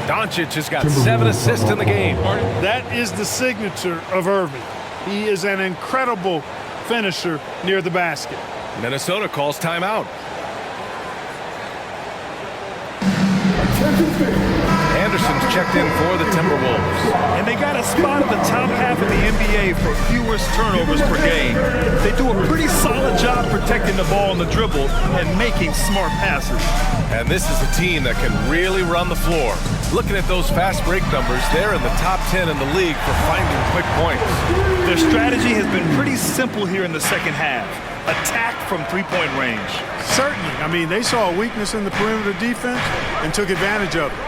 Doncic has got 7 assists in the game. That is the signature of Irving. He is an incredible finisher near the basket. Minnesota calls timeout. Anderson's checked in for the Timberwolves. And they got a spot in the top half of the NBA for fewest turnovers per game. They do a pretty solid job protecting the ball on the dribble and making smart passes. And this is a team that can really run the floor. Looking at those fast break numbers, they're in the top 10 in the league for finding quick points. Their strategy has been pretty simple here in the second half. Attack from three-point range. Certainly. I mean, they saw a weakness in the perimeter defense and took advantage of it.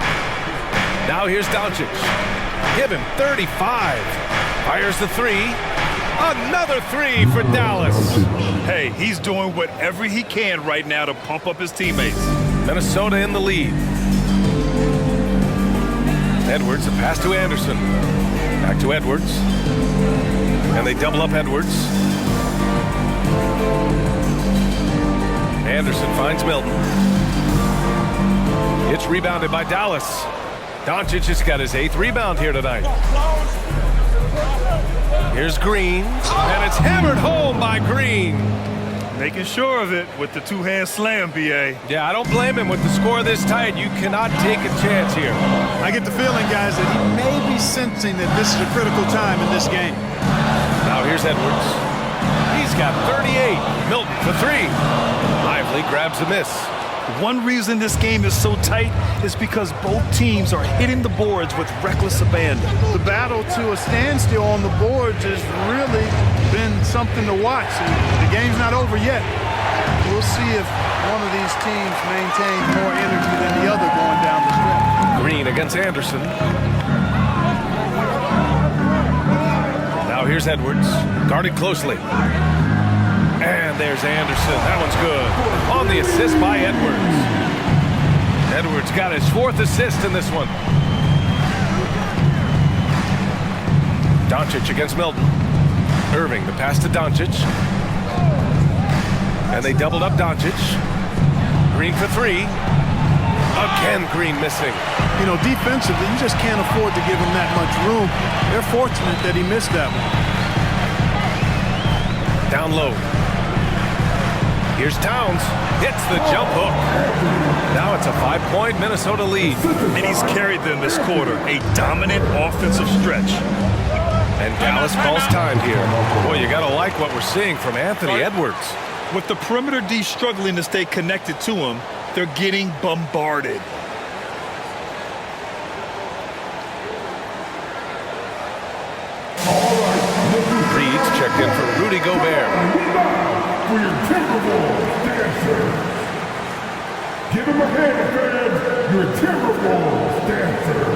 Now here's Doncic. Give him 35. Fires the 3. Another 3 for Dallas. Hey, he's doing whatever he can right now to pump up his teammates. Minnesota in the lead. Edwards, a pass to Anderson. Back to Edwards. And they double up Edwards. Anderson finds Milton. It's rebounded by Dallas. Doncic has got his 8th rebound here tonight. Here's Green, and it's hammered home by Green. Making sure of it with the two-hand slam, B.A. Yeah, I don't blame him. With the score this tight, you cannot take a chance here. I get the feeling, guys, that he may be sensing that this is a critical time in this game. Now here's Edwards. He's got 38. Milton for 3. Lively grabs a miss. One reason this game is so tight is because both teams are hitting the boards with reckless abandon. The battle to a standstill on the boards has really been something to watch. The game's not over yet. We'll see if one of these teams maintains more energy than the other going down the stretch. Green against Anderson. Now here's Edwards, guarded closely. And there's Anderson. That one's good. On the assist by Edwards. Edwards got his 4th assist in this one. Doncic against Milton. Irving, the pass to Doncic. And they doubled up Doncic. Green for 3. Again, Green missing. You know, defensively, you just can't afford to give him that much room. They're fortunate that he missed that one. Down low. Here's Towns. Hits the jump hook. Now it's a 5-point Minnesota lead. And he's carried them this quarter. A dominant offensive stretch. And Dallas calls time here. Boy, you got to like what we're seeing from Anthony Edwards. With the perimeter D struggling to stay connected to him, they're getting bombarded. Reed's checked in for Rudy Gobert. For your Timberwolves dancer. Give him a hand, fans. Your Timberwolves dancer.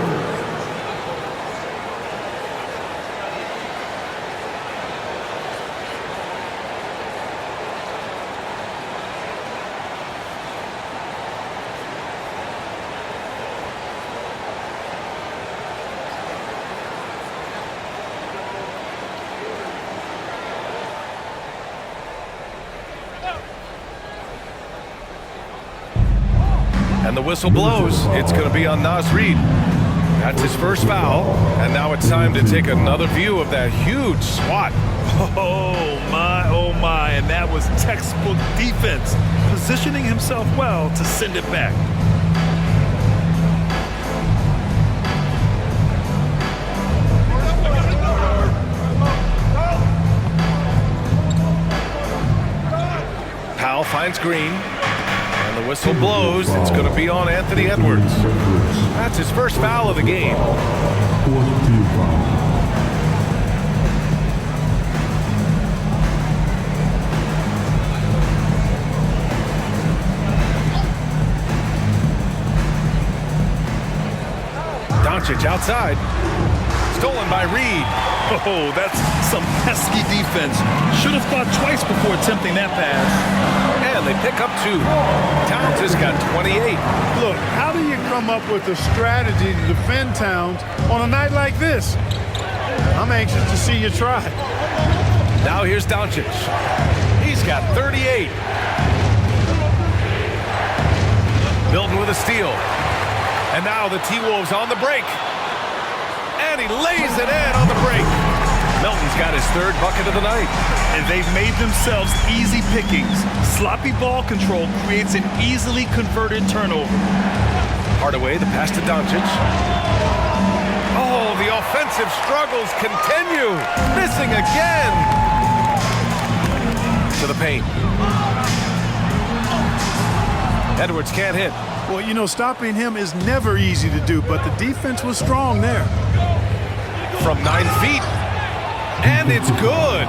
And the whistle blows. It's going to be on Naz Reid. That's his first foul. And now it's time to take another view of that huge swat. Oh my, and that was textbook defense, positioning himself well to send it back. Powell finds Green. And the whistle blows. It's going to be on Anthony Edwards. That's his first foul of the game. Fourth team foul. Doncic outside. Stolen by Reid. Oh, that's some pesky defense. Should have thought twice before attempting that pass. And they pick up 2. Towns has got 28. Look, how do you come up with a strategy to defend Towns on a night like this? I'm anxious to see you try. Now here's Doncic. He's got 38. Milton with a steal. And now the T-Wolves on the break. And he lays it in on the break. Milton's got his 3rd bucket of the night. And they've made themselves easy pickings. Sloppy ball control creates an easily converted turnover. Hardaway, the pass to Doncic. Oh, the offensive struggles continue. Missing again. To the paint. Edwards can't hit. Well, you know, stopping him is never easy to do, but the defense was strong there. From 9 feet. And it's good.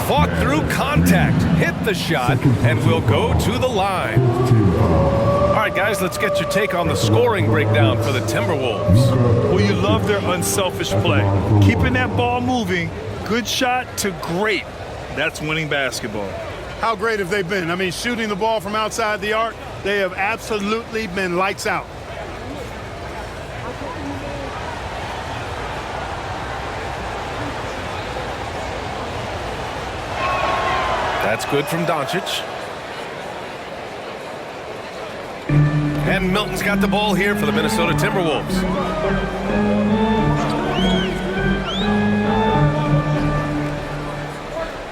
Fought through contact. Hit the shot and will go to the line. All right, guys, let's get your take on the scoring breakdown for the Timberwolves. Well, you love their unselfish play. Keeping that ball moving, good shot to great. That's winning basketball. How great have they been? I mean, shooting the ball from outside the arc, they have absolutely been lights out. That's good from Doncic. And Milton's got the ball here for the Minnesota Timberwolves.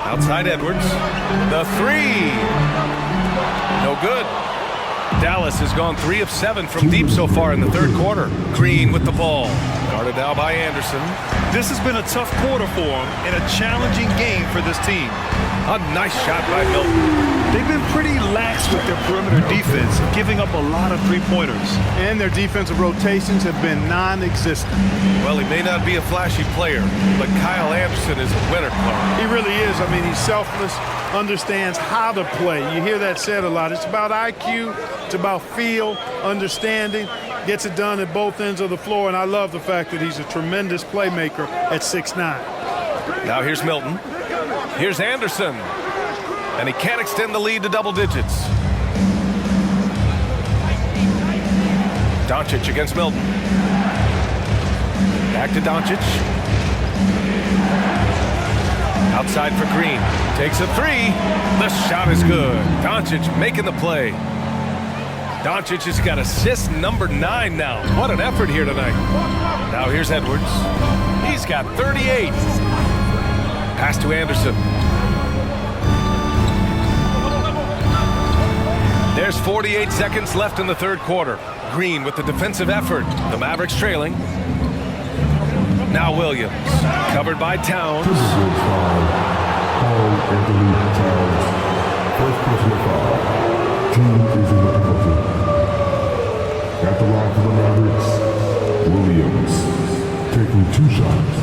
Outside Edwards. The 3. No good. Dallas has gone 3 of 7 from deep so far in the 3rd quarter. Green with the ball. Guarded now by Anderson. This has been a tough quarter for them and a challenging game for this team. A nice shot by Milton. They've been pretty lax with their perimeter defense, giving up a lot of three-pointers. And their defensive rotations have been non-existent. Well, he may not be a flashy player, but Kyle Anderson is a winner player. He really is. I mean, he's selfless, understands how to play. You hear that said a lot. It's about IQ, it's about feel, understanding, gets it done at both ends of the floor, and I love the fact that he's a tremendous playmaker at 6'9". Now here's Milton. Here's Anderson. And he can't extend the lead to double digits. Doncic against Milton. Back to Doncic. Outside for Green. Takes a 3. The shot is good. Doncic making the play. Doncic has got assist number 9 now. What an effort here tonight. Now here's Edwards. He's got 38. Pass to Anderson. There's 48 seconds left in the 3rd quarter. Green with the defensive effort. The Mavericks trailing. Now Williams. Covered by Towns. Anthony Towns. First personal foul. Team is in the penalty. At the line for the Mavericks, Williams taking 2 shots.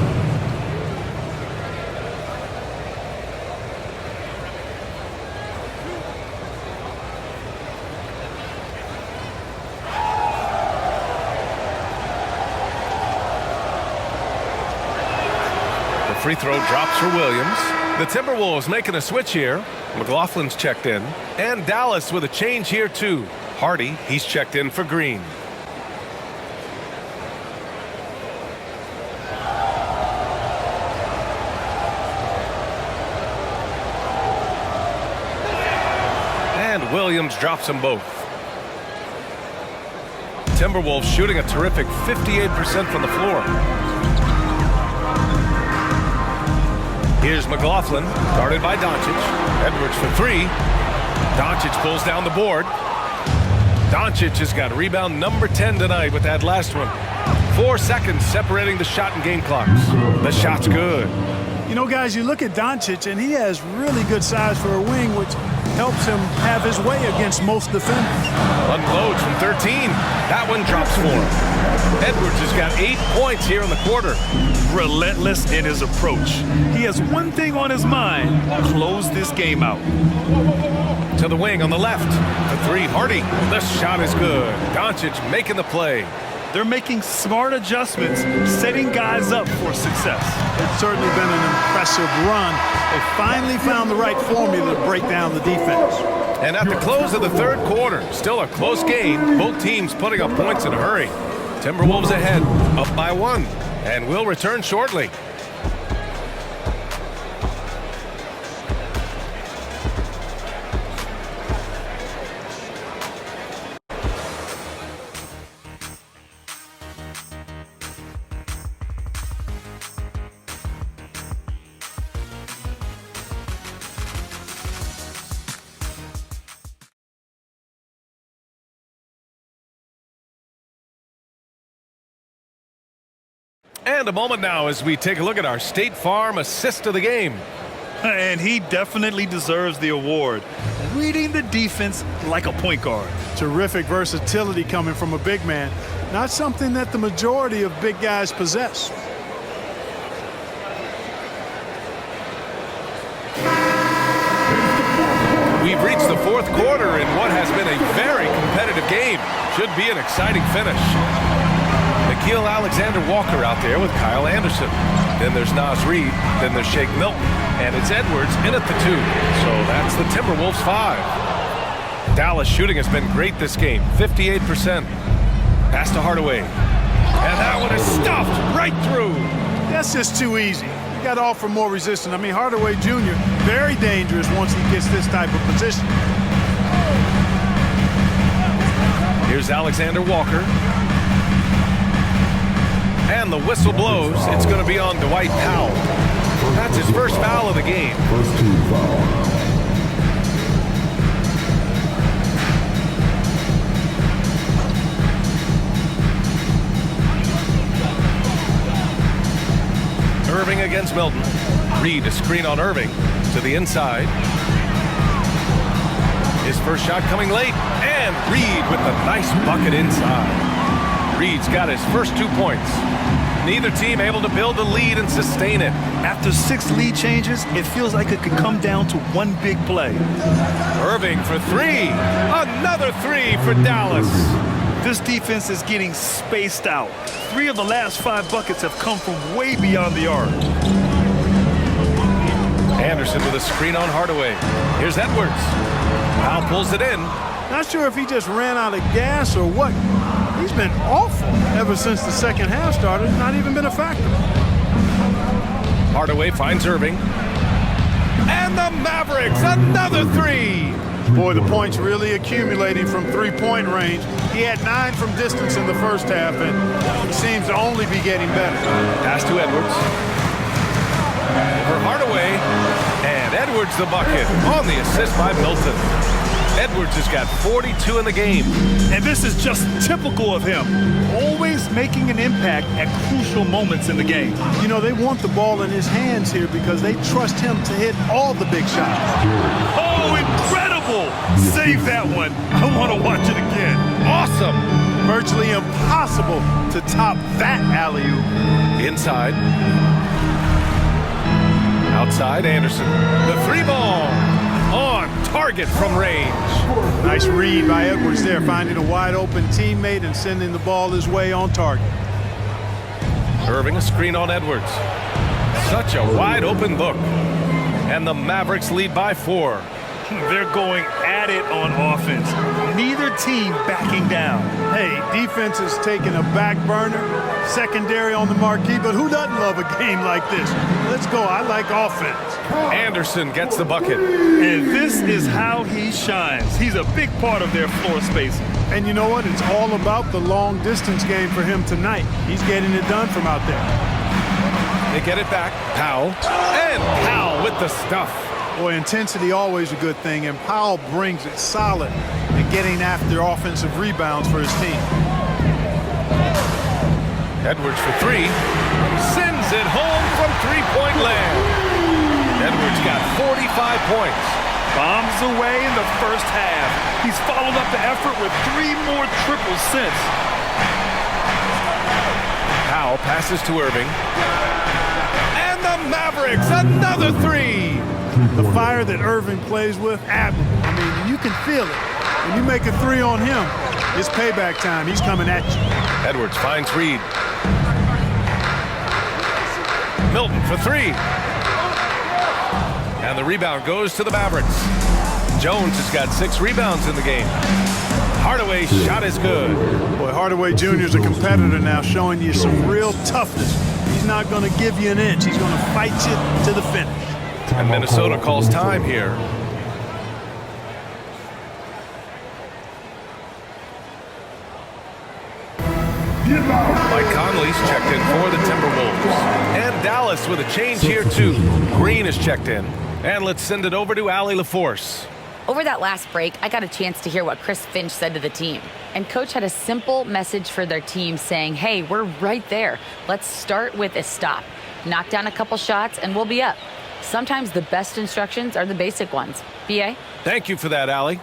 Free throw drops for Williams. The Timberwolves making a switch here. McLaughlin's checked in. And Dallas with a change here too. Hardy, he's checked in for Green. And Williams drops them both. Timberwolves shooting a terrific 58% from the floor. Here's McLaughlin, guarded by Doncic. Edwards for three. Doncic pulls down the board. Doncic has got rebound number 10 tonight with that last one. 4 seconds separating the shot and game clocks. The shot's good. You know, guys, you look at Doncic, and he has really good size for a wing, which helps him have his way against most defenders. Unloads from 13. That one drops for him. Edwards has got 8 points here in the quarter. Relentless in his approach. He has one thing on his mind: close this game out. To the wing on the left. For three, Hardy. The shot is good. Doncic making the play. They're making smart adjustments, setting guys up for success. It's certainly been an impressive run. They finally found the right formula to break down the defense. And at the close of the third quarter, still a close game. Both teams putting up points in a hurry. Timberwolves ahead, up by 1, and will return shortly. And a moment now as we take a look at our State Farm assist of the game. And he definitely deserves the award. Reading the defense like a point guard. Terrific versatility coming from a big man. Not something that the majority of big guys possess. We've reached the fourth quarter in what has been a very competitive game. Should be an exciting finish. Nickeil Alexander-Walker out there with Kyle Anderson. Then there's Naz Reid. Then there's Shake Milton. And it's Edwards in at the 2. So that's the Timberwolves 5. Dallas shooting has been great this game. 58%. Pass to Hardaway. And that one is stuffed right through. That's just too easy. You got to offer more resistance. I mean, Hardaway Jr., very dangerous once he gets this type of position. Here's Alexander-Walker. And the whistle blows. It's going to be on Dwight Powell. That's his first foul of the game. First team foul. Irving against Milton. Reid, a screen on Irving to the inside. His first shot coming late. And Reid with a nice bucket inside. Reid's got his first 2 points. Neither team able to build a lead and sustain it. After 6 lead changes, it feels like it could come down to one big play. Irving for 3. Another 3 for Dallas. This defense is getting spaced out. 3 of the last 5 buckets have come from way beyond the arc. Anderson with a screen on Hardaway. Here's Edwards. Powell pulls it in. Not sure if he just ran out of gas or what. He's been awful ever since the second half started. Not even been a factor. Hardaway finds Irving. And the Mavericks, another 3. Boy, the points really accumulating from three-point range. He had 9 from distance in the first half, and he seems to only be getting better. Pass to Edwards. For Hardaway. And Edwards the bucket on the assist by Milton. Edwards has got 42 in the game. And this is just typical of him. Always making an impact at crucial moments in the game. You know, they want the ball in his hands here because they trust him to hit all the big shots. Oh, incredible! Save that one. I want to watch it again. Awesome. Virtually impossible to top that alley-oop. Inside. Outside, Anderson. The 3 ball. On target from range. Nice read by Edwards there, finding a wide open teammate and sending the ball his way on target. Irving, a screen on Edwards. Such a wide open look. And the Mavericks lead by 4. They're going at it on offense. Neither team backing down. Hey, defense is taking a back burner, secondary on the marquee, but who doesn't love a game like this? Let's go. I like offense. Anderson gets the bucket. And this is how he shines. He's a big part of their floor spacing. And you know what? It's all about the long distance game for him tonight. He's getting it done from out there. They get it back. Powell. And Powell with the stuff. Boy, intensity always a good thing, and Powell brings it solid and getting after offensive rebounds for his team. Edwards for three. Sends it home from three-point land. Edwards got 45 points. Bombs away in the first half. He's followed up the effort with 3 more triples since. Powell passes to Irving. And the Mavericks, another three. The fire that Irving plays with, admirable. I mean, you can feel it. When you make a three on him, it's payback time. He's coming at you. Edwards finds Reed. Milton for three. And the rebound goes to the Mavericks. Jones has got 6 rebounds in the game. Hardaway's shot is good. Boy, Hardaway Jr. is a competitor now, showing you some real toughness. He's not going to give you an inch. He's going to fight you to the finish. And Minnesota calls time here. Mike Conley's checked in for the Timberwolves. And Dallas with a change here too. Green is checked in. And let's send it over to Allie LaForce. Over that last break, I got a chance to hear what Chris Finch said to the team. And Coach had a simple message for their team saying, hey, we're right there. Let's start with a stop. Knock down a couple shots and we'll be up. Sometimes the best instructions are the basic ones. B.A.? Thank you for that, Allie.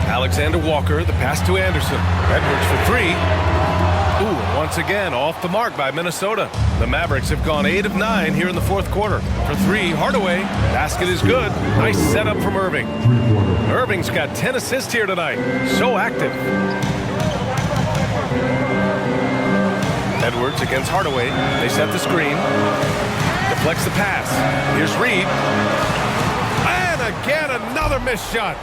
Alexander Walker, the pass to Anderson. Edwards for three. Ooh, once again, off the mark by Minnesota. The Mavericks have gone 8 of 9 here in the fourth quarter. For three, Hardaway. Basket is good. Nice setup from Irving. Irving's got 10 assists here tonight. So active. Edwards against Hardaway. They set the screen. Deflects the pass. Here's Reed. And again, another missed shot.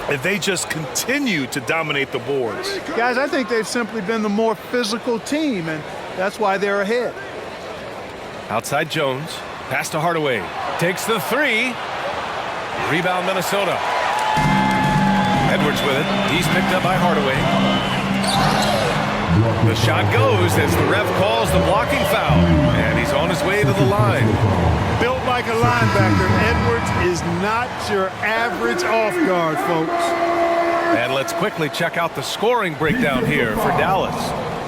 If they just continue to dominate the boards. Guys, I think they've simply been the more physical team, and that's why they're ahead. Outside Jones. Pass to Hardaway. Takes the three. Rebound Minnesota. Edwards with it. He's picked up by Hardaway. The shot goes as the ref calls the blocking foul. And he's on his way to the line. Built like a linebacker, Edwards is not your average off guard, folks. And let's quickly check out the scoring breakdown here for Dallas.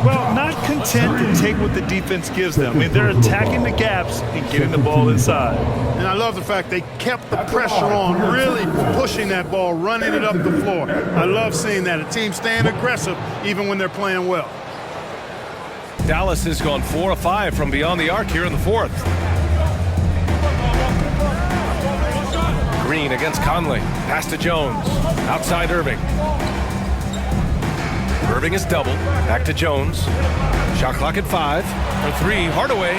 Well, not content to take what the defense gives them. I mean, they're attacking the gaps and getting the ball inside. And I love the fact they kept the pressure on, really pushing that ball, running it up the floor. I love seeing that. A team staying aggressive even when they're playing well. Dallas has gone 4 of 5 from beyond the arc here in the fourth. Green against Conley. Pass to Jones. Outside Irving. Irving is doubled. Back to Jones. Shot clock at 5. For three, Hardaway.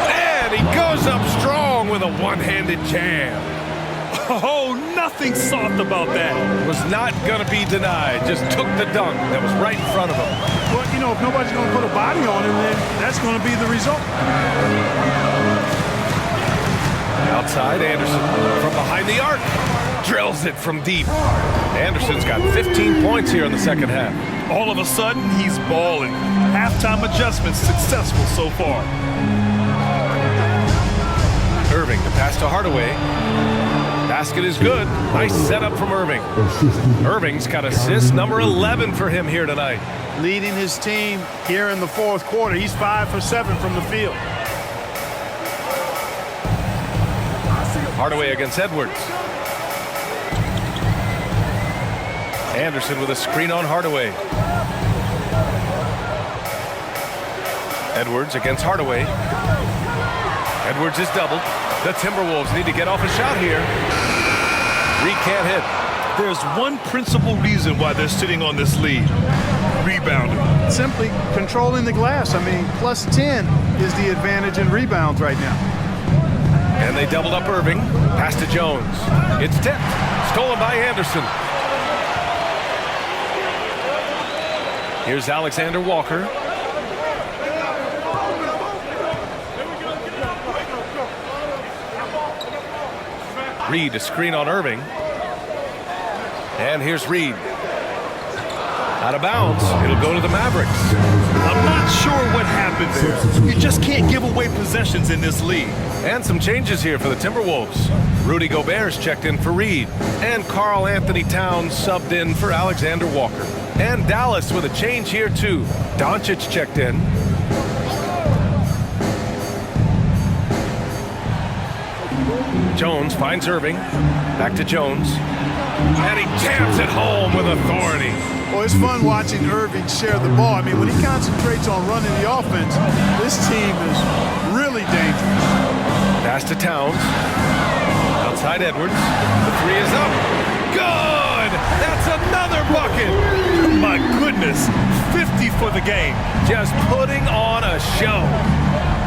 And he goes up strong with a one-handed jam. Oh, nothing soft about that. Was not going to be denied. Just took the dunk that was right in front of him. Well, you know, if nobody's going to put a body on him, then that's going to be the result. Outside Anderson from behind the arc. Drills it from deep. Anderson's got 15 points here in the second half. All of a sudden, he's balling. Halftime adjustments successful so far. Irving to pass to Hardaway. Basket is good. Nice setup from Irving. Irving's got assist number 11 for him here tonight. Leading his team here in the fourth quarter. He's 5 for 7 from the field. Hardaway against Edwards. Anderson with a screen on Hardaway. Edwards against Hardaway. Edwards is doubled. The Timberwolves need to get off a shot here. Reed can't hit. There's one principal reason why they're sitting on this lead. Rebounding. Simply controlling the glass. I mean, plus 10 is the advantage in rebounds right now. And they doubled up Irving. Pass to Jones. It's tipped. Stolen by Anderson. Here's Alexander Walker. Reed, a screen on Irving. And here's Reed. Out of bounds. It'll go to the Mavericks. I'm not sure what happened there. You just can't give away possessions in this league. And some changes here for the Timberwolves. Rudy Gobert's checked in for Reed. And Karl Anthony Towns subbed in for Alexander Walker. And Dallas with a change here too. Doncic checked in. Jones finds Irving. Back to Jones. And he jams it home with authority. Well, it's fun watching Irving share the ball. I mean, when he concentrates on running the offense, this team is really dangerous. Pass to Towns. Outside Edwards. The three is up. Good! That's another bucket! My goodness, 50 for the game. Just putting on a show.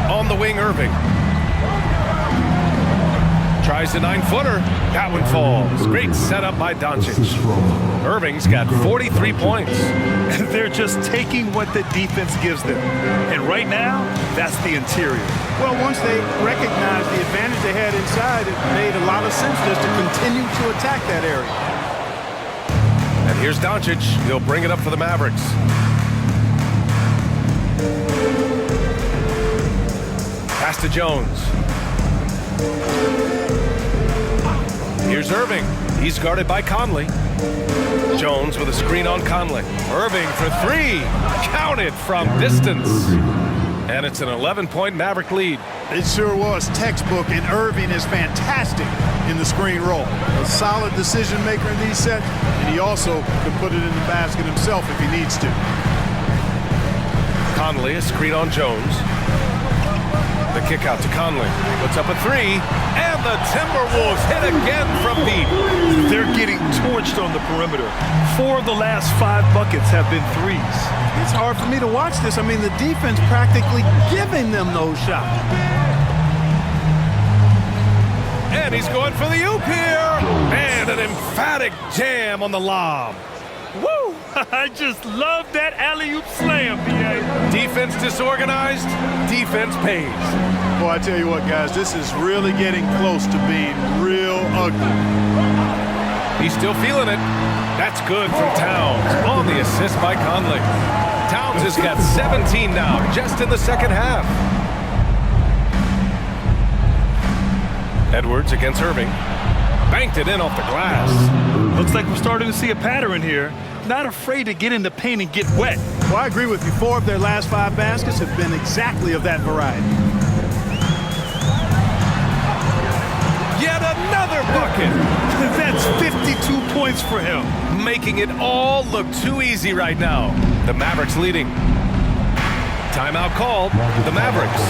On the wing, Irving. Tries the 9-footer. That one falls. Great setup by Doncic. Irving's got 43 points. They're just taking what the defense gives them. And right now, that's the interior. Well, once they recognized the advantage they had inside, it made a lot of sense just to continue to attack that area. And here's Doncic. He'll bring it up for the Mavericks. Pass to Jones. Here's Irving. He's guarded by Conley. Jones with a screen on Conley. Irving for three. Counted from distance. And it's an 11-point Maverick lead. It sure was textbook, and Irving is fantastic in the screen roll. A solid decision maker in these sets, and he also can put it in the basket himself if he needs to. Conley, a screen on Jones. The kick out to Conley. Puts up a three, and the Timberwolves hit again from deep. They're getting torched on the perimeter. 4 of the last 5 buckets have been threes. It's hard for me to watch this. I mean, the defense practically giving them those shots. And he's going for the oop here. And an emphatic jam on the lob. Woo! I just love that alley-oop slam, B.A. Defense disorganized, defense pays. Well, I tell you what, guys, this is really getting close to being real ugly. He's still feeling it. That's good from Towns on the assist by Conley. Towns has got 17 now, just in the second half. Edwards against Irving. Banked it in off the glass. Looks like we're starting to see a pattern here. Not afraid to get in the paint and get wet. Well, I agree with you. 4 of their last 5 baskets have been exactly of that variety. Yet another bucket. That's 52 points for him. Making it all look too easy right now. The Mavericks leading. Timeout called. The Mavericks.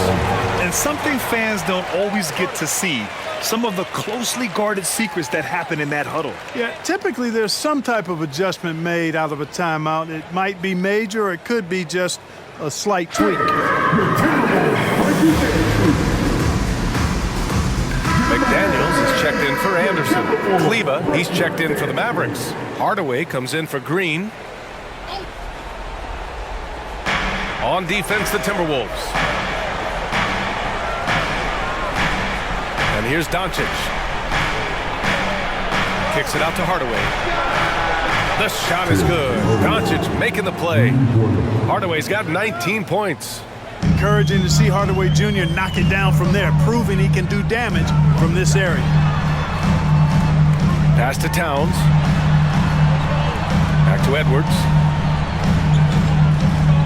And something fans don't always get to see. Some of the closely guarded secrets that happen in that huddle. Yeah, typically there's some type of adjustment made out of a timeout. It might be major, or it could be just a slight tweak. McDaniels is checked in for Anderson. Kleba, he's checked in for the Mavericks. Hardaway comes in for Green. On defense, the Timberwolves. And here's Doncic. Kicks it out to Hardaway. The shot is good. Doncic making the play. Hardaway's got 19 points. Encouraging to see Hardaway Jr. knock it down from there, proving he can do damage from this area. Pass to Towns. Back to Edwards.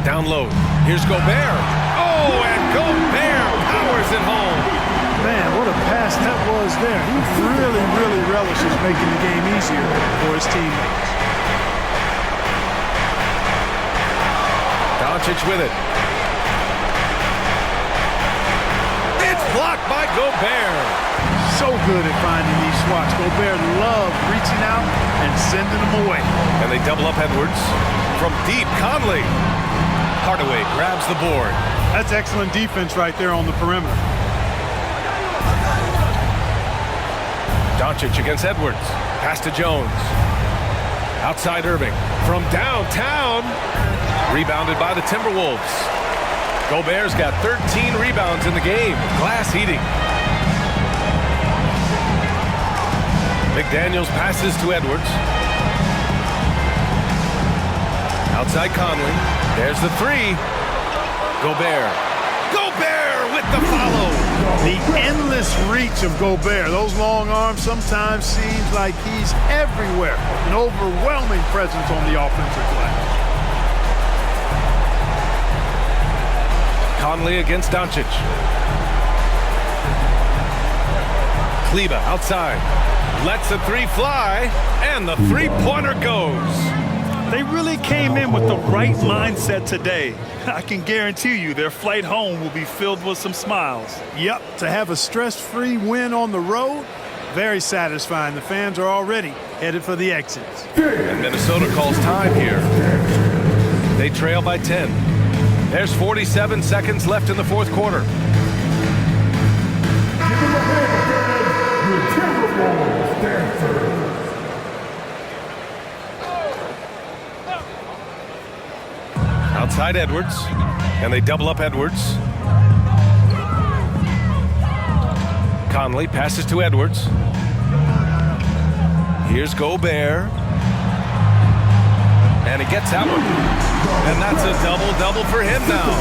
Down low. Here's Gobert. Oh, and Gobert powers it home. Man, what a pass that was there. He really, really relishes making the game easier for his teammates. Doncic with it. It's blocked by Gobert. So good at finding these swats. Gobert loved reaching out and sending them away. And they double up Edwards. From deep, Conley. Hardaway grabs the board. That's excellent defense right there on the perimeter. Doncic against Edwards. Pass to Jones. Outside Irving. From downtown. Rebounded by the Timberwolves. Gobert's got 13 rebounds in the game. Glass eating. McDaniels passes to Edwards. Outside Conley. There's the three. Gobert. Gobert with the follow. The endless reach of Gobert. Those long arms sometimes seems like he's everywhere. An overwhelming presence on the offensive glass. Conley against Doncic. Kleba outside. Lets the three fly. And the three-pointer goes. They really came in with the right mindset today. I can guarantee you their flight home will be filled with some smiles. Yep, to have a stress-free win on the road, very satisfying. The fans are already headed for the exits. And Minnesota calls time here. They trail by 10. There's 47 seconds left in the fourth quarter. Give them a hand, your Timberwolves dancers. Outside Edwards, and they double up Edwards. Conley passes to Edwards. Here's Gobert. And he gets that one. And that's a double-double for him now.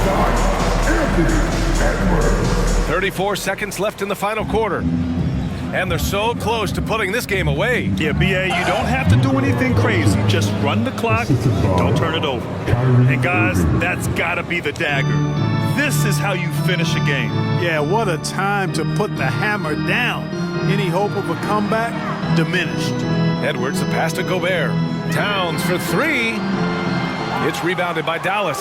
34 seconds left in the final quarter. And they're so close to putting this game away. Yeah, BA, you don't have to do anything crazy. Just run the clock and don't turn it over. And guys, that's gotta be the dagger. This is how you finish a game. Yeah, what a time to put the hammer down. Any hope of a comeback? Diminished. Edwards, the pass to Gobert. Towns for three. It's rebounded by Dallas.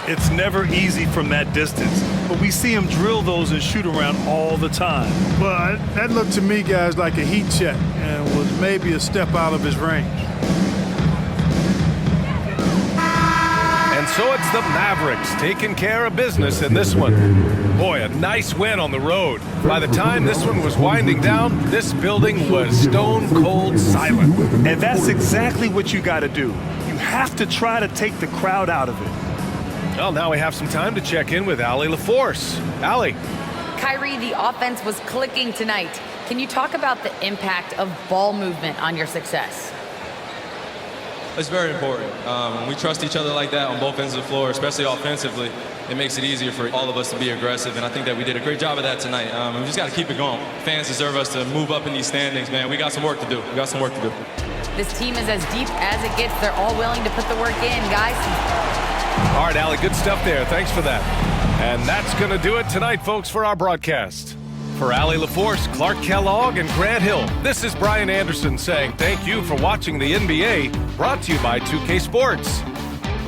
It's never easy from that distance, but we see him drill those and shoot around all the time. Well, that looked to me, guys, like a heat check and was maybe a step out of his range. And so it's the Mavericks taking care of business in this one. Boy, a nice win on the road. By the time this one was winding down, this building was stone cold silent. And that's exactly what you got to do. You have to try to take the crowd out of it. Well, now we have some time to check in with Allie LaForce. Allie. Kyrie, the offense was clicking tonight. Can you talk about the impact of ball movement on your success? It's very important. When we trust each other like that on both ends of the floor, especially offensively, it makes it easier for all of us to be aggressive, and I think that we did a great job of that tonight. We just got to keep it going. Fans deserve us to move up in these standings, man. We got some work to do. We got some work to do. This team is as deep as it gets. They're all willing to put the work in, guys. All right, Allie, good stuff there. Thanks for that. And that's going to do it tonight, folks, for our broadcast. For Allie LaForce, Clark Kellogg, and Grant Hill, this is Brian Anderson saying thank you for watching the NBA, brought to you by 2K Sports.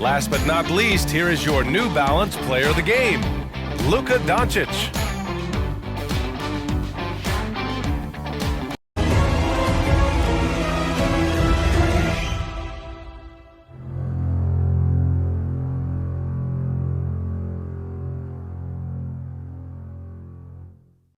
Last but not least, here is your New Balance player of the game, Luka Doncic.